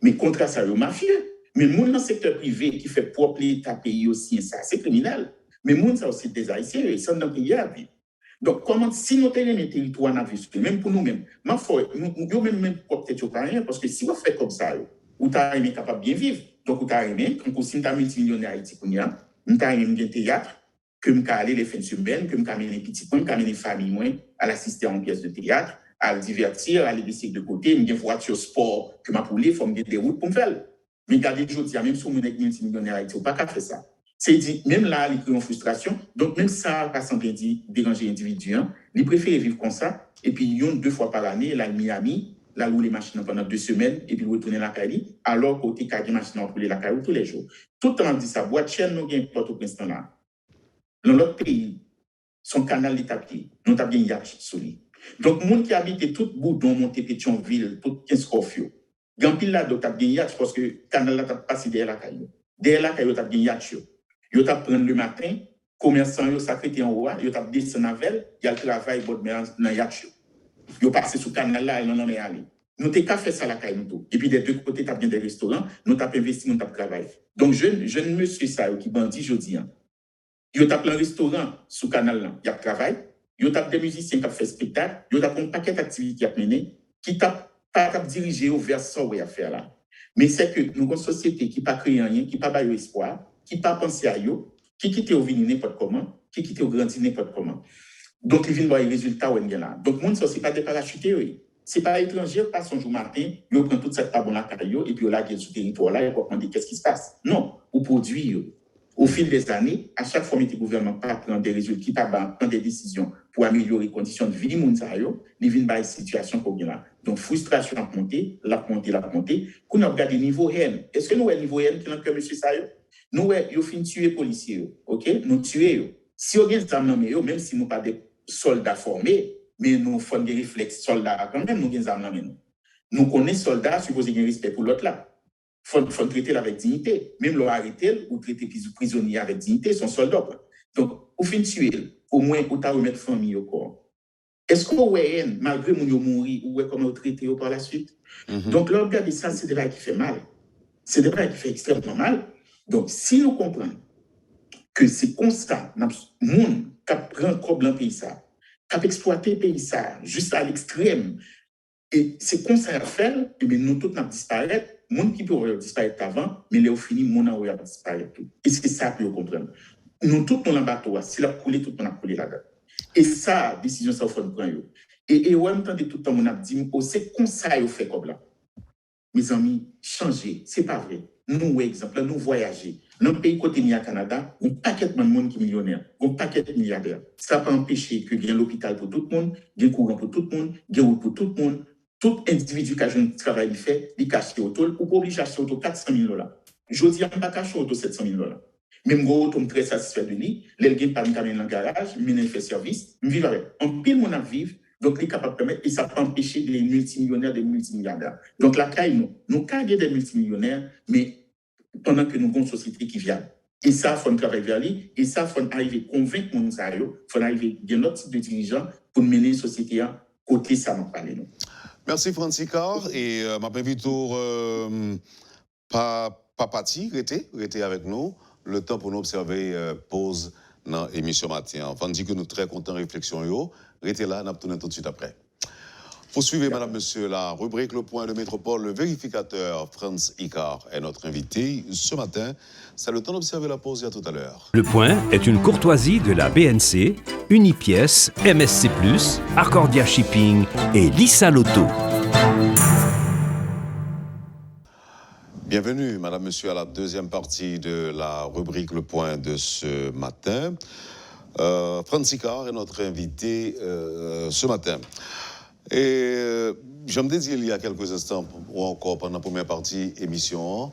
Mais contrat ça, c'est mafieux. Mais le monde dans le secteur privé qui fait propre l'État pays aussi, ça, c'est criminel. Mais le monde, ça aussi, des Haïtiens, ils sont dans le pays à vivre. Donc, comment, si nous tenons les territoires, même pour nous-mêmes, nous même peut-être pas rien, parce que si on fait comme ça, vous êtes capable de bien vivre. Donc, vous êtes aimé, quand vous êtes multimillionnaire Haïti, vous êtes aimé un théâtre, que je aller les fins de semaine, que je amène les petits points, que je amène les familles à l'assister en pièces de théâtre, à le divertir, à les laisser de côté, je voiture sport, que ma poule, il faut me des routes pour me faire. Mais regardez, je dis, même si vous êtes multimillionnaire Haïti, vous n'avez pas faire ça. C'est dit, même là, il crée une frustration. Donc, même ça, pas semble déranger l'individu. Il préfère vivre comme ça. Et puis, il y a 2 fois par année, là, à Miami, là où les machines pendant 2 semaines, et puis retourner la Cali, alors côté des machines pour la Cali tous les jours. Tout le temps, on dit ça. Boîte chaîne, nous gagnons pas au printemps là. Dans l'autre pays, son canal est tapé. Nous avons bien yacht sur lui. Donc, les gens qui habitent tout Boudon, Monté-Pétionville, tout 15 Corfio, Gampil là, donc, tu as bien yacht parce que le canal là, tu as passé derrière la Cali. Derrière la Cali, tu as bien yacht. Yo t'a prendre le matin, commerçant yo sacré en haut, yo t'a descendre avec, il y a le travail bon dans yacht. Yo passer sous canal là et non aller. Nous t'ai qu'à faire ça la caille nous. Et puis des deux côtés t'as bien des restaurants, nous t'a investi nous t'a travail. Donc jeune monsieur ça qui bandit jodi hein. Yo t'a plein restaurant sous canal là, il y a travail, yo t'a des musiciens qui fait spectacle, yo t'a un paquet d'activités à mener qui t'a pas diriger vers ça où y a faire là. Mais c'est que nous une société qui pas créer rien, qui pas bailler espoir, qui pas penser à eux, qui quitte au venir n'importe comment, qui quitte au grandir n'importe comment. Donc, ils viennent voir les résultats où ils sont là. Donc, monde, ça, c'est pas des parachutés, oui. C'est pas étranger, pas son jour matin, ils prennent toute cette table là, et puis là, ils sont sur le territoire là, ils vont demander qu'est-ce qui se passe. Non, au produit, au fil des années, à chaque fois que le gouvernement prend des résultats, qui prend des décisions pour améliorer les conditions de vie, ils viennent voir les situations qu'on a là. Donc, frustration a monté, la montée. Quand on regarde le niveau N, est-ce que nous avons le niveau N qui est dans le cœur, M. Sayo? Nous, ils fin tuer les policiers, ok? Nous tuer. Si on a des armes, même si nous pas des soldats formés, mais nous faisons des réflexes soldats quand même, nous avons des armes. Nous connaissons soldats, supposés avoir respect pour l'autre là. Il faut traiter avec dignité. Même leur arrêter ou traiter prisonnier avec dignité, sont soldats. Donc, au fin tuer, au moins, au ta remettre famille au corps. Est-ce qu'on voit, malgré mon yo mourir, ou comment traiter par la suite? Donc, là, regardez ça, c'est des bails qui fait mal. C'est des bails qui fait extrêmement mal. Donc, si nous comprenons que c'est comme ça, le monde qui prend un problème pays ça, qui a exploité le pays ça, juste à l'extrême, et c'est comme ça à faire, et bien nous tous nous disparaître, le monde qui peut disparaître avant, mais là au fini, le monde va disparaître. Et c'est ça que nous comprenons. Nous tous dans le bateau, si la coulé, tout le monde a coulé là-dedans. Et ça, décision, ça, il faut nous prendre. Et en même temps, tout le temps, on a dit, c'est comme ça qu'on fait comme là. Mes amis, changer, c'est pas vrai. Nous, exemple, nous voyager. Dans le pays côté au Canada, un paquet de monde qui est millionnaire, un paquet de milliardaires. Ça peut empêcher que y ait l'hôpital pour tout le monde, y ait courant pour tout le monde, y ait route pour tout le monde. Tout individu qui a un travail, il cache autour, ou pas obligé d'acheter autour $400 000. Je dis, on ne pas cacher autour $700 000. Même gros, je suis très satisfait de lui. L'elgin pas dans le garage, il fait service, je vis avec. En pile, mon vivre, donc il est capable de permettre, et ça peut empêcher des multimillionnaires, des multimilliardaires. Donc la caille, nous caillons des multimillionnaires, mais pendant que nous avons une société qui vient. Et ça, il faut travailler vers lui, et ça, il faut arriver à convaincre les gens, il faut arriver à un autre type de dirigeants pour mener une société à côté ça, nous parler. Merci Francis Car, et ma invite pas parti, rester avec nous, le temps pour nous observer pause dans l'émission matin. Enfin, dit que nous sommes très contents de réflexion, restez là, nous allons tout de suite après. Vous suivez, madame, monsieur, la rubrique Le Point de Métropole. Le vérificateur Franz Icard est notre invité ce matin. C'est le temps d'observer la pause. Et à tout à l'heure. Le Point est une courtoisie de la BNC, Unipièce, MSC+, Accordia Shipping et Lisa Lotto. Bienvenue, madame, monsieur, à la deuxième partie de la rubrique Le Point de ce matin. Franz Icard est notre invité ce matin. Et je me disais il y a quelques instants, ou encore pendant la première partie émission,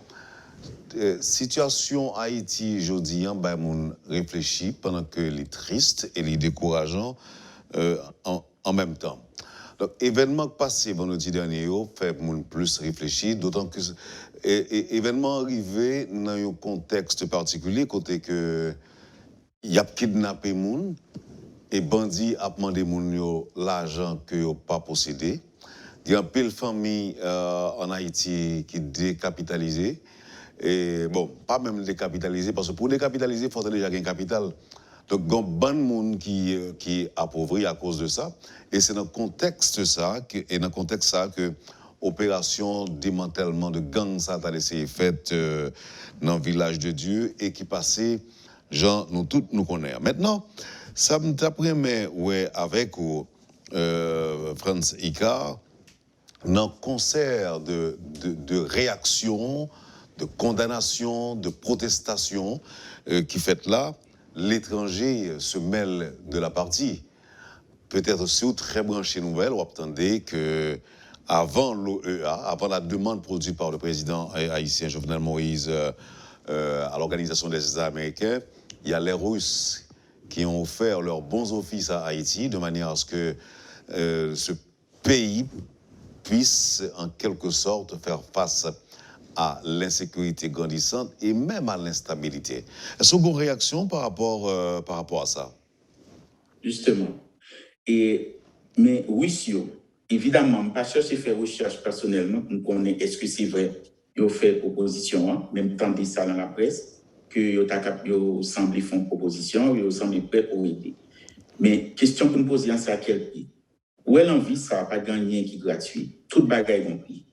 situation Haïti, je dis, on réfléchit pendant que les tristes et les décourageants en même temps. Donc, événement passé vendredi dernier, fait plus réfléchir, d'autant que événement arrivé dans un contexte particulier, côté que il y a kidnappé moun. Et bandits a demandé l'argent que n'ont pas possédé. Il y a un peu de famille en Haïti qui décapitalisé. Et bon, pas même décapitalisé, parce que pour décapitaliser, il faut déjà gagner un capital. Donc, il y a bon monde qui est appauvri à cause de ça. Et c'est dans le contexte que l'opération démantèlement de gangs ça a été faite dans le village de Dieu et qui passait, genre, nous tous nous connaissons. Maintenant, ça me d'après mais ouais avec Franz Icard dans concert de réaction, de condamnation, de protestation qui fait là, l'étranger se mêle de la partie. Peut-être si très branché nouvelle, vous attendez que avant l'OEA, avant la demande produite par le président haïtien Jovenel Moïse à l'Organisation des États américains, il y a les Russes qui ont offert leurs bons offices à Haïti de manière à ce que ce pays puisse en quelque sorte faire face à l'insécurité grandissante et même à l'instabilité. Est-ce que vous avez une réaction par rapport à ça? Justement. Mais oui, évidemment, je ne vais pas chercher à faire recherche personnellement. On connaît est-ce que c'est vrai. Ils ont fait proposition, même tant de ça dans la presse, que ils semblent faire une proposition, ils semblent prêts pour aider. Mais question pour nous poser, c'est à quel prix? Où est l'envie, ça ne va pas gagner qui est gratuit. Tout bagaille est prix.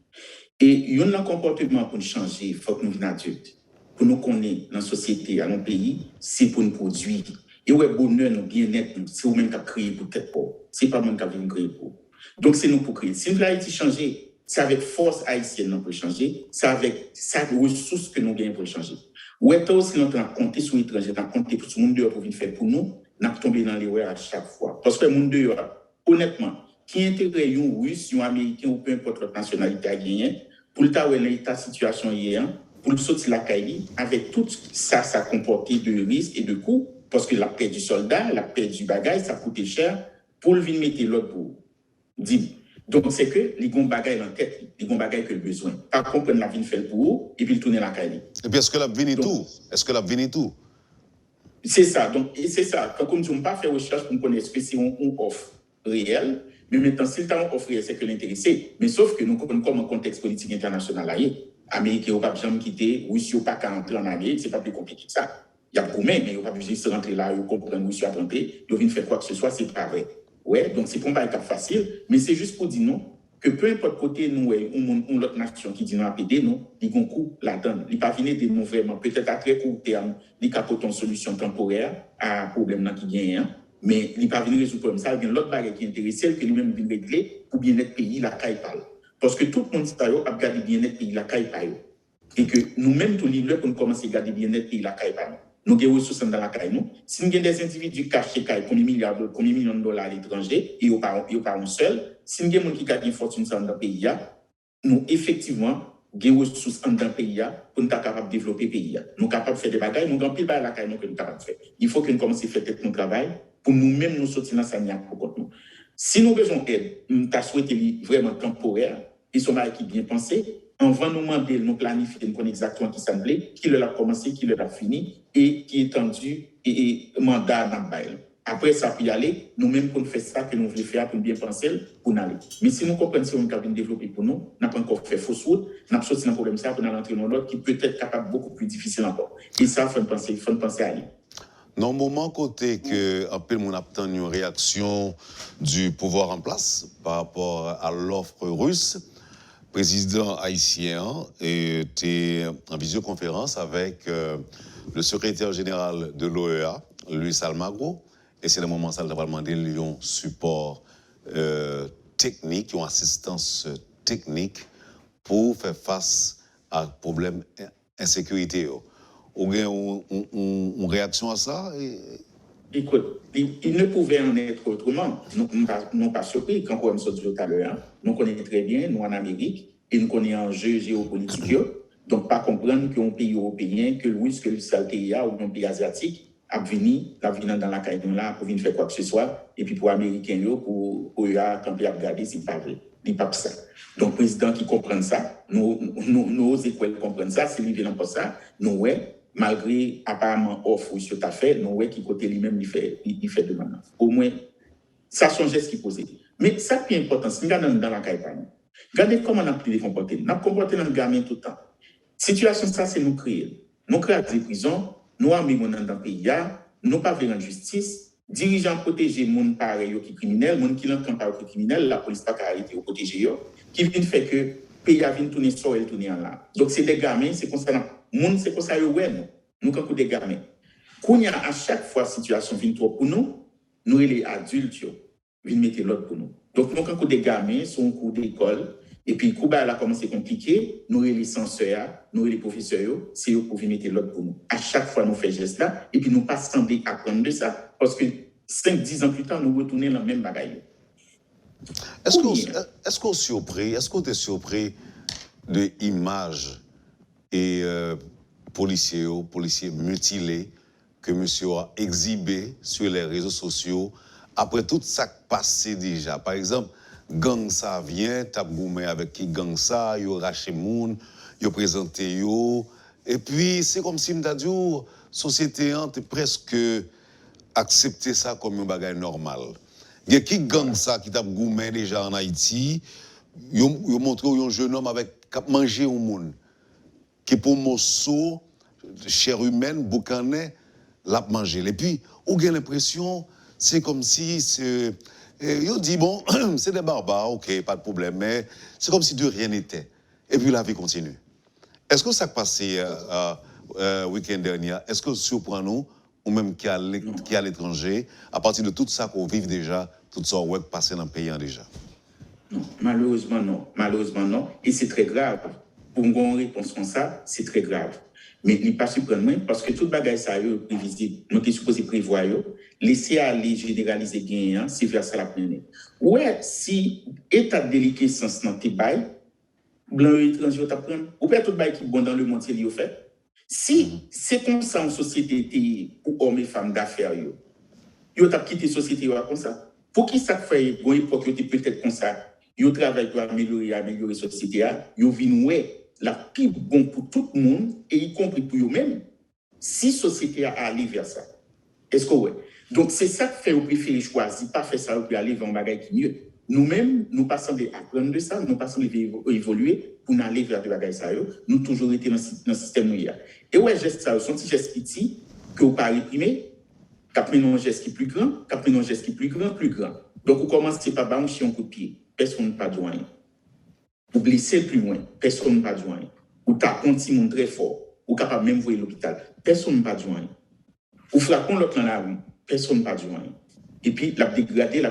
Et il y a un comportement pour nous changer, il faut que nous venions adultes. Pour nous connaître dans la société, dans nos pays, c'est pour nous produire. Et où est bonheur, nous bien-être, c'est nous-mêmes qui avons créé pour tête pour. Ce n'est pas nous qui avons créé pour. Donc c'est nous pour créer. Si nous voulons Haïti changer, c'est avec force haïtienne nous pour changer, c'est avec sa ressource que nous gagnons pour changer. Ou est-ce aussi nous avons compté sur l'étranger, nous avons compté pour tout le monde dehors pour venir faire pour nous, nous avons tombé dans les ouais à chaque fois. Parce que le monde dehors, honnêtement, qui intègre un Russe, un Américain ou peu importe notre nationalité à gagner, pour le temps où l'état situation hier, pour le sortir la caille, avec tout ça, ça comportait de risques et de coûts, parce que la paix du soldat, la paix du bagage, ça coûtait cher, pour le venir mettre l'autre pour dire. Donc, c'est que les gons bagailles en tête, les gons bagailles que le besoin. Pas comprendre la vie fait pour eux, et puis le tourner la caille. Et puis, est-ce que la vie tout? Est-ce que la vie tout? C'est ça. Donc, c'est ça. Quand on ne peut pas faire recherche pour connaître ce que c'est une offre réelle, mais maintenant, si le temps offre réelle, c'est que l'intéressé. Mais sauf que nous connaissons comme un contexte politique international là, Américains n'ont pas besoin de quitter, Russie n'a pas qu'à entrer en Amérique, c'est pas plus compliqué que ça. Il y a beaucoup mais ils n'ont pas besoin de rentrer là, ils comprennent Russie à rentrer, ils viennent faire quoi que ce soit, c'est pas vrai. Ouais, donc c'est pas un cas facile, mais c'est juste pour dire non, que peu importe côté nous, ou l'autre nation qui dit non à PD, non, ils vont coup la donne. Ils ne pas venir de nous vraiment, peut-être à très court terme, ils capotent une solution temporaire à un problème qui gagne, mais ils ne pas venir résoudre le problème. Ça, il y a l'autre barrière qui est intéressée, que lui-même vient régler pour bien-être pays, la caille parle. Parce que tout le monde a regardé bien-être pays, la caille parle. Et que nous-mêmes, tous les pour nous commencer à regarder bien-être pays, la caille parle. Nous avons des ressources dans la caille. Si nous avons des individus cachés, combien de millions de dollars à l'étranger, et ils pas un seul, si nous avons des gens qui gagnent une fortune dans le pays, nous, effectivement, des ressources dans le pays pour nous être capables de développer le pays. Nous sommes capables de faire des bagages, nous avons pile de la caille que nous sommes capables de faire. Il faut que nous commencions à faire notre travail pour nous-mêmes nous sortir dans sa niaque pour nous. Si nous avons besoin d'aide, nous avons souhaité vraiment temporaire, ils sont qui bien pensés. On va nous demander, nous planifier, nous connaître exactement qui semble, qui l'a commencé, qui l'a fini et qui est tendu et mandat dans le bail. Après ça, puis aller, nous-mêmes, pour faire ça que nous voulons faire, pour bien penser, pour nous aller. Mais si nous comprenons ce qu'on a développé pour nous, nous n'avons pas encore fait fausse route, nous avons sorti un problème ça pour nous entrer dans l'autre qui peut être capable beaucoup plus difficile encore. Et ça, il faut penser à aller. Dans le moment côté que un peu mon obtient une réaction du pouvoir en place par rapport à l'offre russe, le président haïtien était en visioconférence avec le secrétaire général de l'OEA, Luis Almagro, et c'est le moment où ça va demander un support technique, une assistance technique pour faire face à problème d'insécurité. Ou bien une réaction à ça? Écoute, il ne pouvait en être autrement. Nous n'sommes pas surpris quand on dit tout à l'heure. Nous connaissons très bien, nous en Amérique, et nous connaissons un jeu géopolitique. Donc, pas comprendre qu'un pays européen, que le Russe, que le Saltéa ou un pays asiatique a venu dans la caille là pour venir faire quoi que ce soit, et puis pour les Américains, pour camper à regarder, c'est pas vrai. Il pas ça. Donc, le président qui comprend ça, nous écoles comprennent ça, c'est lui qui pas ça, nous, ouais. Malgré apparemment offre sur ta fait, nous voyons qui côté lui-même il fait de maintenant. Au moins, ça change ce qu'il posait. Mais ça qui est important, c'est regarder dans la campagne. Regardez comment on a pris les comporter. On a comporté dans le gamin tout le temps. Situation ça, c'est nous créer. Nous créons des prisons, nous avons dans le pays, nous pas faire en justice, dirigeants protéger les gens pareils qui criminels, les gens qui l'entendent pas qui criminels, la police pas arrêter ou protéger qui vient faire que le pays a vient tourner sur et tourner en là. Donc c'est des gamins, c'est concernant monde c'est comme ça nous quand des gamins qu'on y a à chaque fois situation vient trop pour nous les adultes viennent mettre l'autre pour nous. Donc nous quand des gamins sont en cours d'école et puis coup a commencé compliqué, nous les censeurs, nous les professeurs, c'est eux pour venir mettre l'autre pour nous. À chaque fois nous fait geste là et puis nous pas sembler apprendre de ça parce que 5-10 ans plus tard nous retourner dans la même bagaille. Est-ce qu'on est surpris de images et policiers mutilés que monsieur a exhibé sur les réseaux sociaux après tout ça passé déjà. Par exemple, gang ça vient, tap goumé avec qui gang ça, yo raché moun, yo présenté yo, et puis c'est comme si m'ta dit société a presque accepté ça comme un bagage normal. Il y a qui gang ça qui tap goumé déjà en Haïti, yo montré un jeune homme avec cap manger au monde. Qui pour morceau chair humaine boucanet l'a manger et puis on a l'impression c'est comme si on dit bon c'est des barbares, OK, pas de problème, mais c'est comme si de rien n'était et puis la vie continue. Est-ce que ça passé week-end dernier, est-ce que surprend nous ou même qui à l'étranger à partir de tout ça qu'on vive déjà, tout ça ouais passé dans le pays déjà? Non, malheureusement non et c'est très grave. Pour une réponse comme ça, c'est très grave. Mais il n'est pas surprenant parce que tout le bagage ça est prévisible. Nous sommes supposés prévoir, laisser aller généraliser gain, c'est vers ça la première. Ouais, si état de déliquescence dans tes bails, blanc et étranger t'apprendre, ou bien tout bail qui est bon dans le monde, c'est lié fait. Si c'est comme ça en société pour hommes et femmes d'affaires, yo t'as quitté société comme ça. Pour qui ça fait bon époque peut-être comme ça. Yo travaille pour améliorer la société, yo vinn ouais la plus bon pour tout le monde et y compris pour eux-mêmes. Si la société a allé vers ça. Est-ce que ouais? Donc c'est ça que fait au préféré choisir pas faire ça pour aller vers un bagage qui mieux. Nous-mêmes, nous passons à apprendre de ça, nous passons à évoluer pour aller vers des bagages ça. Nous toujours été dans le système nous. Et ouais, geste ça, son petit geste petit que vous pas réprimer, qu'après un geste qui est plus grand, qu'après un geste qui est plus grand. Donc vous commencez par un chien coup de pied. Personne ne pas joindre. Vous blessez plus loin, personne ne pas joindre. Ou tapez un petit monde très fort, ou capable même voir l'hôpital, personne ne pas joindre. Ou frappez l'autre dans la rue, personne ne pas joindre. Et puis, la dégrader, la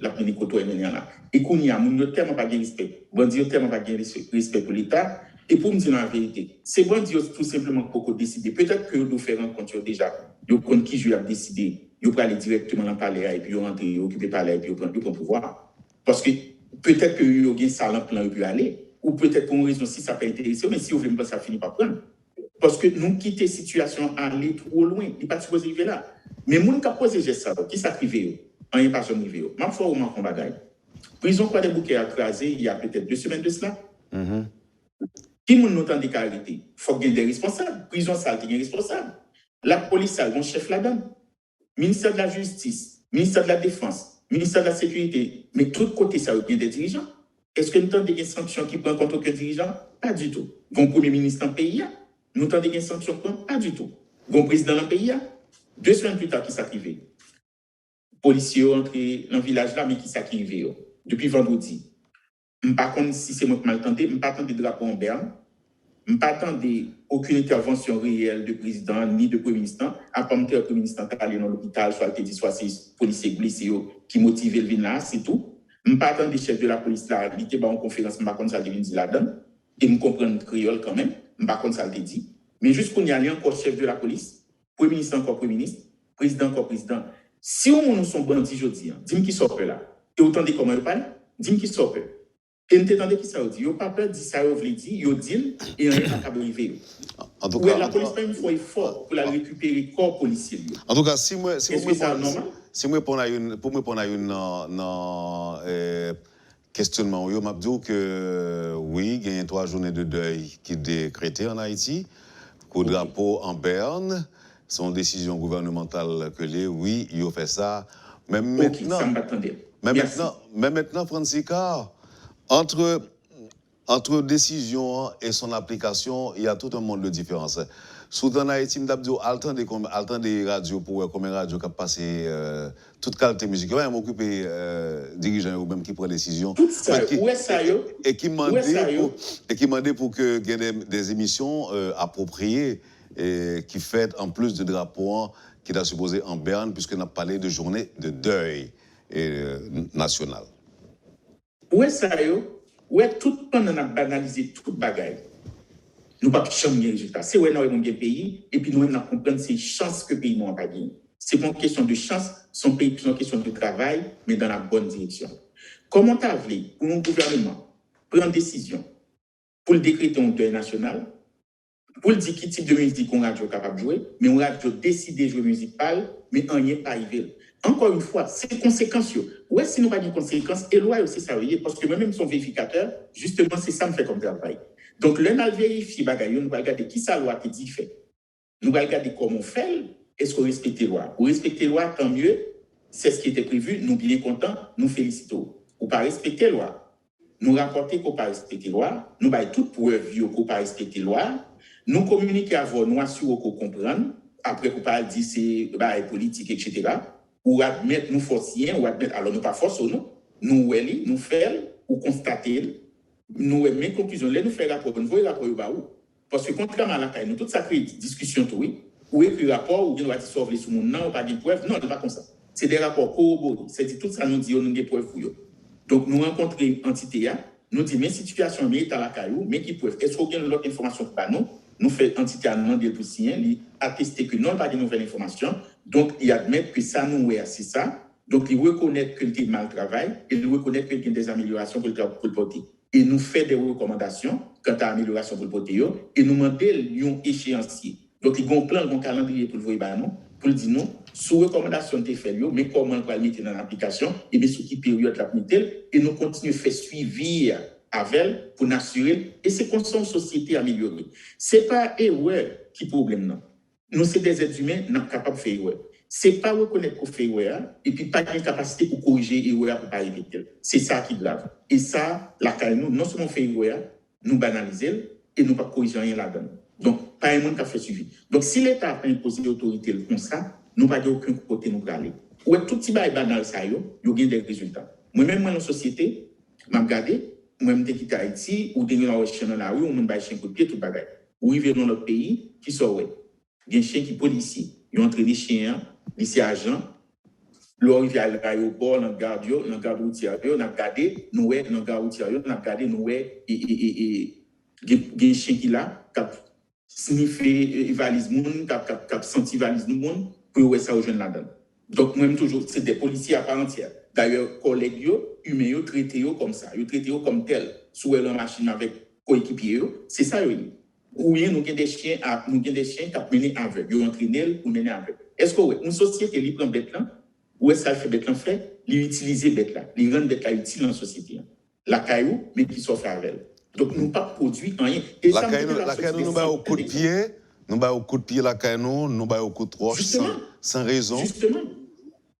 prenez côté et là. Et qu'on y a, mon tellement pas de respect. Bon Dieu, tellement pas de respect pour l'État. Et pour me dire la vérité, c'est bon Dieu tout simplement pour décider. Peut-être que nous faisons rencontre déjà. Vous compte qui je a décidé. Vous pouvez aller directement dans le palais et puis vous rentrez, vous occupez le palais et puis vous prenez le pouvoir. Parce que peut-être que vous avez un salon plan et puis aller. ou peut-être pour une raison si ça peut intéresser, mais si vous voulez, ça finit par prendre. Parce que nous quittons la situation à aller trop loin. Il n'est pas supposé arriver là. Mais les gens qui ont posé ça, qui s'arrivent, on n'est pas jamais arrivé. Ma foi, on m'a fait un bagage. Prison Croix des Bouquets a crasé il y a peut-être 2 semaines de cela. Qui nous entend des caractères? Il faut qu'il y ait des responsables. Prison ça, il y a des responsables. La police, ça, mon chef là-dedans. Ministère de la Justice, ministère de la Défense, ministère de la Sécurité. Mais tout côté, ça, il y a des dirigeants. Est-ce que nous avons des sanctions qui prennent contre aucun dirigeant? Pas du tout. Bon premier ministre en pays, nous avons des sanctions? Pas du tout. Bon président dans le pays, 2 semaines plus tard, qui s'est arrivé? Policiers sont entrés dans le village là, mais qui s'est arrivé depuis vendredi. Je ne sais pas si c'est moi qui mal tenté, je ne pas attendre des drapeaux en berne, je ne pas attendre aucune intervention réelle de président ni de premier ministre. À part que le premier ministre est allé dans l'hôpital, soit il dit soit c'est policiers blessés qui motivent le vin là, c'est tout. Je ne pas attendre des chefs de la police là, qui étaient en conférence, je ne pas contre ça dit là-dedans. Et je comprends le créole quand même, je ne pas contre ça dit. Mais juste qu'on y a encore chef de la police, premier ministre encore premier ministre, président encore président. Si on nous sommes bandits aujourd'hui, dis-moi qui sort là. Et autant de comment ils parlent, dis-moi qui sort. Et nous t'entendez qui ça dit, yo pas peur dit ça, yo vle dit, yo dit et rien n'a pas arrivé. En tout cas, la police pas une fois effort pour la récupérer corps policier. En tout cas, si moi pour une questionnement, yo m'a dit que oui, il y a 3 journées de deuil qui décrétées en Haïti, coup de drapeau en berne, son décision gouvernementale que oui, il a fait ça. Même maintenant, même maintenant, Francisca, entre décision et son application, il y a tout un monde de différence. Sous en Haïti, je des radios pour comme radio qui a passé toute qualité musicale. Je m'occupe dirigeants ou même qui prend décision. Tout ça, où est ça et qui demandait pour que y ait des émissions appropriées et qui fêtent en plus de drapeaux qui est supposé en berne puisqu'on a parlé de journée de deuil national. Où est ça où est tout le monde a banalisé tout le bagage. Nous pas changer les résultats. C'est où nous avons un pays et puis nous avons comprendre ces chances que le pays n'a pas gagné. C'est pas une question de chance, c'est une question de travail, mais dans la bonne direction. Comment tu as voulu pour un gouvernement prendre décision pour le décréter un deuil national, pour le dire quel type de musique on radio capable de jouer, mais on radio décidé de jouer musique pâle, mais on n'y est pas arrivé. Encore une fois, c'est conséquences. Ouais, si nous pas de conséquences, et loi aussi ça veut parce que moi-même son vérificateur, justement, c'est ça me fait comme travail. Donc, l'un a vérifié bagaille, nous va regarder qui sa loi qui dit fait. Nous va regarder comment on fait, est-ce qu'on respecte les lois. Ou respecter les lois, tant mieux, c'est ce qui était prévu, nous bien contents, nous félicitons. Ou pas respecter les lois. Nous rapporter qu'on pas respecter les lois, nous avons toute preuve qu'on pas respecter les lois, nous communiquer avant, nous assurer qu'on comprenne, après qu'on parle dire c'est politique, etc. Ou admettre nous forciens, ou admettre, alors nous pas force nous faire, ou constater, nous mes conclusions, nous faire rapport, nous voyons rapport où. Parce que contrairement à la CAI, nous toute ça crée discussion, ou écrit rapport, ou bien on va sauver les sous non, pas de preuves, non, c'est pas comme ça. C'est des rapports corroborés, c'est tout ça nous dit, nous des preuves pour eux. Donc nous rencontrons entité, nous disons, mais situation est à la CAI, mais qui preuve, est-ce qu'on a l'autre information pour nous? Nous faisons entité à demander pour signer, attester que non, pas de nouvelles informations. Donc, il admet que ça nous est c'est ça. Donc, il reconnaît que le mal travail et il reconnaît qu'il y a des améliorations pour le porter. Et nous fait des recommandations quant à l'amélioration pour le porter et nous demandons un échéancier. Donc, il y a un plan, un calendrier pour le voir, pour le dire non, sous recommandation de faire, mais comment on va le mettre dans l'application et bien sous quelle période la mettre et nous continuons à faire suivi avec pour nous assurer et c'est comme ça une société améliorée. Ce n'est pas erreur qui est problème. Non. Nous, c'est des êtres humains, nous sommes capables de faire erreur. Ce n'est pas reconnaître qu'on fait erreur et puis pas de capacité pour corriger l'erreur pour ne pas éviter. C'est ça qui est grave. Et ça, la CAI, nous, non seulement fait erreur, nous banaliser et nous ne pas corriger rien là-dedans. Donc, pas un monde qui a fait suivi. Donc, si l'État a imposé l'autorité comme ça, nous n'avons pas aucun côté nous aller. Ou tout petit bail banal ça, il y a des résultats. Moi-même, dans la société, je regardé. Moi-même, je quitté Haïti, ou des gens qui sont dans la rue, ou même des chiens de pied, tout le bagage. Ou ils viennent dans notre pays, qui sont, ouais. Il y a des chiens qui sont policiers. Ils ont entraîné des chiens, des agents. Là, ils viennent à l'aéroport, dans le garde routier, on a regardé, nous, dans le garde routier, on a regardé, nous, il y a des chiens qui là, qui ont sniffé valise moun, qui ont senti valise moun, pour ça aux jeunes là-dedans. Donc, moi-même, toujours, c'est des policiers à part entière. D'ailleurs, collègues, humains, traités comme ça, ils traitent comme tel, sous la machine avec coéquipiers, c'est ça, oui. Ou bien nous avons des chiens qui menent avec, ils entraînent pour mener avec. Est-ce que une société qui prend bête là, ou est-ce qu'elle fait bête là fait, ils utilisent bête là, ils rendent bête là utile dans la société. La caillou, mais qui s'offre avec elle. Donc, nous pas produit rien. Et la caillou, nous va au coup de pied, nous va au coup de pied la caillou, nous va au coup de roche sans raison.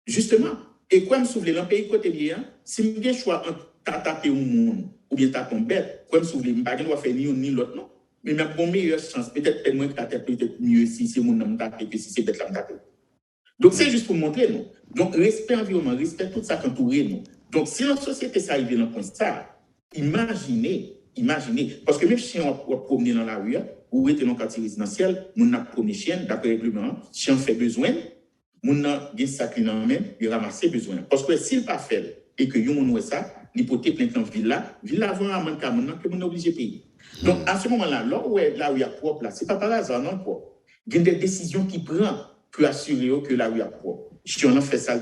Justement. Et quand je souffle dans le pays côté bien, si je choix entre taper un monde ou bien taper un bête, quand je souffle, je ne vais pas faire ni l'un ni l'autre, non. Mais même pour meilleure chance, peut-être moins que peut-être mieux si c'est mon nom taper que si c'est bête là taper. Donc, c'est juste pour montrer, non. Donc, respect environnement, respect tout ça qui entoure nous. Donc, si notre société s'arrive dans le point ça, imaginez, parce que même si on va promener dans la rue, ou être dans le quartier résidentiel, on a promené chien, d'après le règlement, chien fait besoin, on a un sac dans la main, il ramasse besoin. Parce que s'il pas fait, et que yon on ça, l'hypothèque plein dans la villa va un amende que on est obligé de payer. Donc, à ce moment-là, là où il y a propre, là, ce n'est pas par hasard, non, quoi. Il y a des décisions qui prend pour assurer que la rue est propre. Si on a fait ça,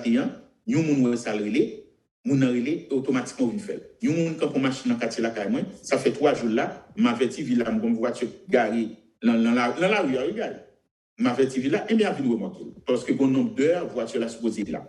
nous avons salarié, nous avons automatiquement une fait. Nous avons une machine dans le quartier, ça fait 3 jours là, ma vertu là, une voiture garée dans la rue, regarde. Ma vertu là, et bien, elle vient remonter. Parce que le nombre d'heures, voiture là, supposée là.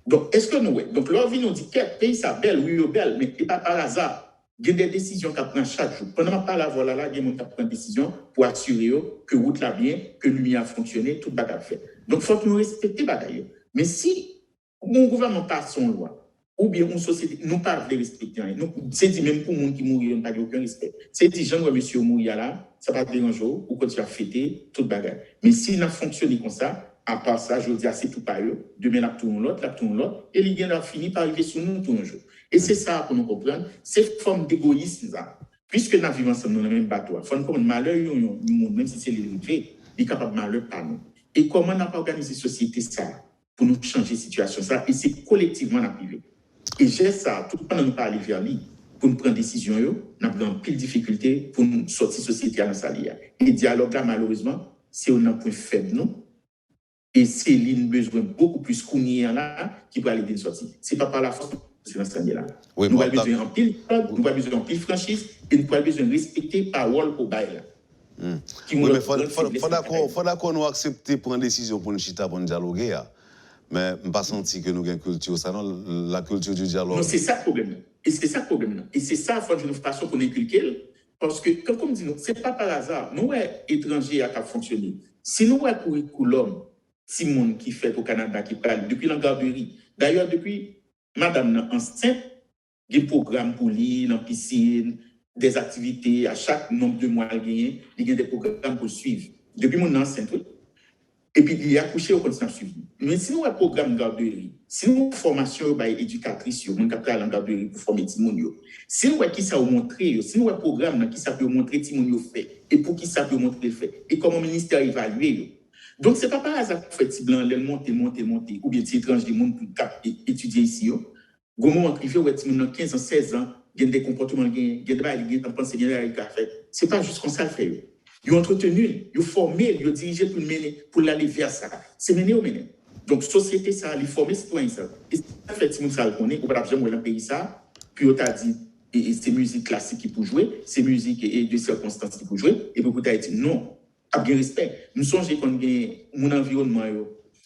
Donc, est-ce que nous, donc, leur vie nous dit, quel pays ça belle, oui, belle, mais ce n'est pas par hasard. Il y a des décisions qu'on prend chaque jour. Pendant que la voilà là, il y a des gens qui prennent des décisions pour assurer que route là bien, que lumière a fonctionné, tout le fait. Donc, il faut que nous respections bagaille. Mais si mon gouvernement passe son loi, ou bien une société, nous pas les respecter. C'est dit même pour les gens qui mourent, ils n'ont pas aucun respect. C'est dit, jean monsieur mourir là, ça va déranger, ou quand tu vas fêter, tout le bagage. Mais s'il n'a fonctionné comme ça, à part ça, je dis, c'est tout par eux, demain, la tourne l'autre, et il vient finir par arriver sur nous tout un jour. Et c'est ça pour nous comprendre, cette forme d'égoïsme, ça. Puisque nous vivons ensemble dans le même bateau, il faut nous comprendre malheur, même si c'est l'élevé, il est capable de malheur par nous. Et comment on n'a pas organisé la société ça pour nous changer la situation ça, et c'est collectivement la privé. Et j'ai ça, tout le temps nous parler vers lui, pour nous prendre des décisions, nous avons pile de difficultés pour nous sortir de la société à la salle. Et le dialogue là, malheureusement, c'est un point faible, non? Et c'est l'une besoin beaucoup plus qu'on y est là, qui peut aller d'une sortie. Ce n'est pas par la force. C'est là. Oui, nous avons besoin en pile code, nous avons besoin en pile franchise, et nous avons besoin de respecter parole pour bail. Oui, mais il faut d'accord nous accepter pour une décision pour nous chita pour nous dialoguer. Mais je n'ai pas senti que nous avons une culture, ça, non, la culture du dialogue. Non, c'est ça le problème. Et c'est ça le problème. Et c'est ça, il faut une façon pour nous inculquer. Parce que, comme on dit, ce n'est pas par hasard. Nous, étrangers à fonctionner. Si nous avons curriculum, si monde qui fait au Canada, qui parle depuis la garderie, d'ailleurs, depuis madame enceinte, il y a des programmes pour lire, dans la piscine, des activités, à chaque nombre de mois, il y a des programmes pour suivre. Depuis mon enceinte, et puis il y a accouché au continent suivi. Mais si nous avons un programme de garderie, si nous avons une formation éducatrice, nous avons un garderie pour former Timonio, si nous avons qui ça vous montrer, si nous avons un programme qui ça peut montrer Timonio fait, et pour qui ça peut montrer le fait, et comment le ministère évalue. Donc, ce n'est pas par hasard que fait blanc, monter, ou bien si étranger, les gens pour étudier ici. Au moment privé, où ils ont 15 ans, 16 ans, il y a des comportements, il y a des bails, il y a des pensées, il y a des cafés. Ce n'est pas juste comme ça le fait. Ils ont entretenu, ils ont formé, ils ont dirigé pour mener, pour l'aller vers ça. C'est mené au mené. Donc, société, ça, les former citoyens, ça. Et ça fait que ça le connaît, ou pas jamais dans le pays, ça. Puis, on t'a dit, et c'est musique classique qui peut jouer, c'est musique et de circonstances qui peut jouer, et puis, on t'a dit, non. Bien respect. Nous sommes qu'on a mon environnement,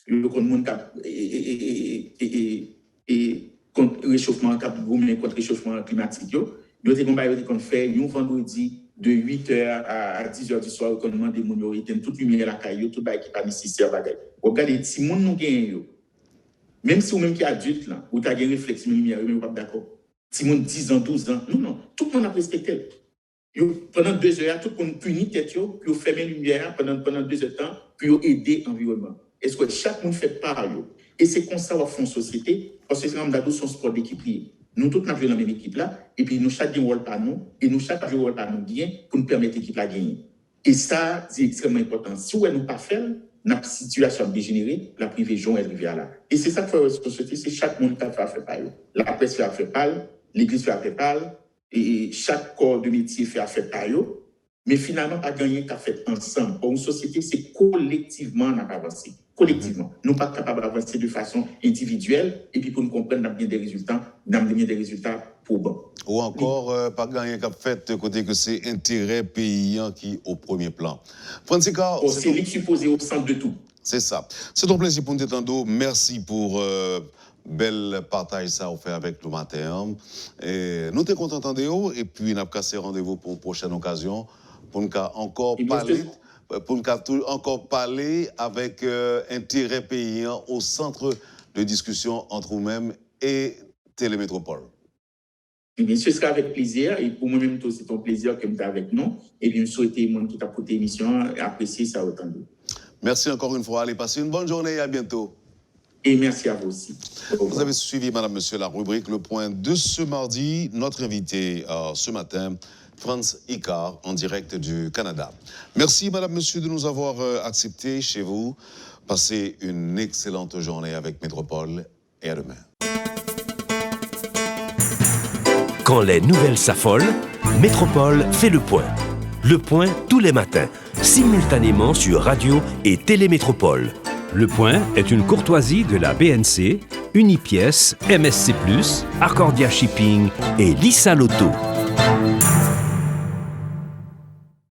contre mon cap et contre le réchauffement contre réchauffement climatique. Nous avons qu'on fait un vendredi de 8h à 10h du soir, qu'on demande des gens éteindre toute lumière à la caillou, tout qui pas nécessaire. Regardez, si mon nous gagne, même si vous même qui est adulte là, ou tu as une réflexion lumière, même pas d'accord. Si mon 10 ans, 12 ans, non, tout le monde a respecté. Pendant 2 heures, tout le monde punit tête, puis fermer la lumière pendant 2 heures de temps, puis aider l'environnement. Est-ce que chaque monde fait part? Et c'est comme ça qu'on fait en société, parce que c'est comme d'abord son sport d'équipe. Nous tous, nous avons la même équipe là, et puis nous, chaque rôle par nous, et nous, chaque rôle par nous bien, pour nous permettre l'équipe là de gagner. Et ça, c'est extrêmement important. Si on ne pas faire, notre situation dégénérée, la privée jaune, elle revient là. Et c'est ça que fait la société, c'est chaque monde qui a fait par eux. La presse fait affaire par l'église fait affaire par et chaque corps de métier fait affaire par eux, mais finalement, pas gagner qu'à faire ensemble. Pour une société, c'est collectivement qu'on a avancé. collectivement. Nous ne sommes pas capables d'avancer de façon individuelle et puis pour nous comprendre, nous avons bien des résultats pour bon. Ou encore, pas gagner cap fait côté que c'est intérêt paysan qui est au premier plan. Francisca, c'est lui supposé au centre de tout. C'est ça. C'est un plaisir pour nous t'entendre. Merci pour bel partage ça fait avec nous matin. Et nous t'es content d'entendre et puis nous avons cassé rendez-vous pour une prochaine occasion pour nous encore parler. Pour nous encore parler avec intérêt paysan au centre de discussion entre nous-mêmes et Télémétropole. Et bien, ce sera avec plaisir. Et pour moi-même, c'est un plaisir que vous êtes avec nous. Et bien, je souhaite tout le monde qui t'a porté l'émission apprécier ça autant de. Merci encore une fois. Allez, passez une bonne journée et à bientôt. Et merci à vous aussi. Vous avez suivi, madame, monsieur, la rubrique Le Point de ce mardi. Notre invité ce matin, Franz Icard, en direct du Canada. Merci, madame, monsieur, de nous avoir acceptés chez vous. Passez une excellente journée avec Métropole et à demain. Quand les nouvelles s'affolent, Métropole fait le point. Le point tous les matins, simultanément sur Radio et Télémétropole. Le Point est une courtoisie de la BNC, Unipièce, MSC+, Accordia Shipping et Lisa Lotto.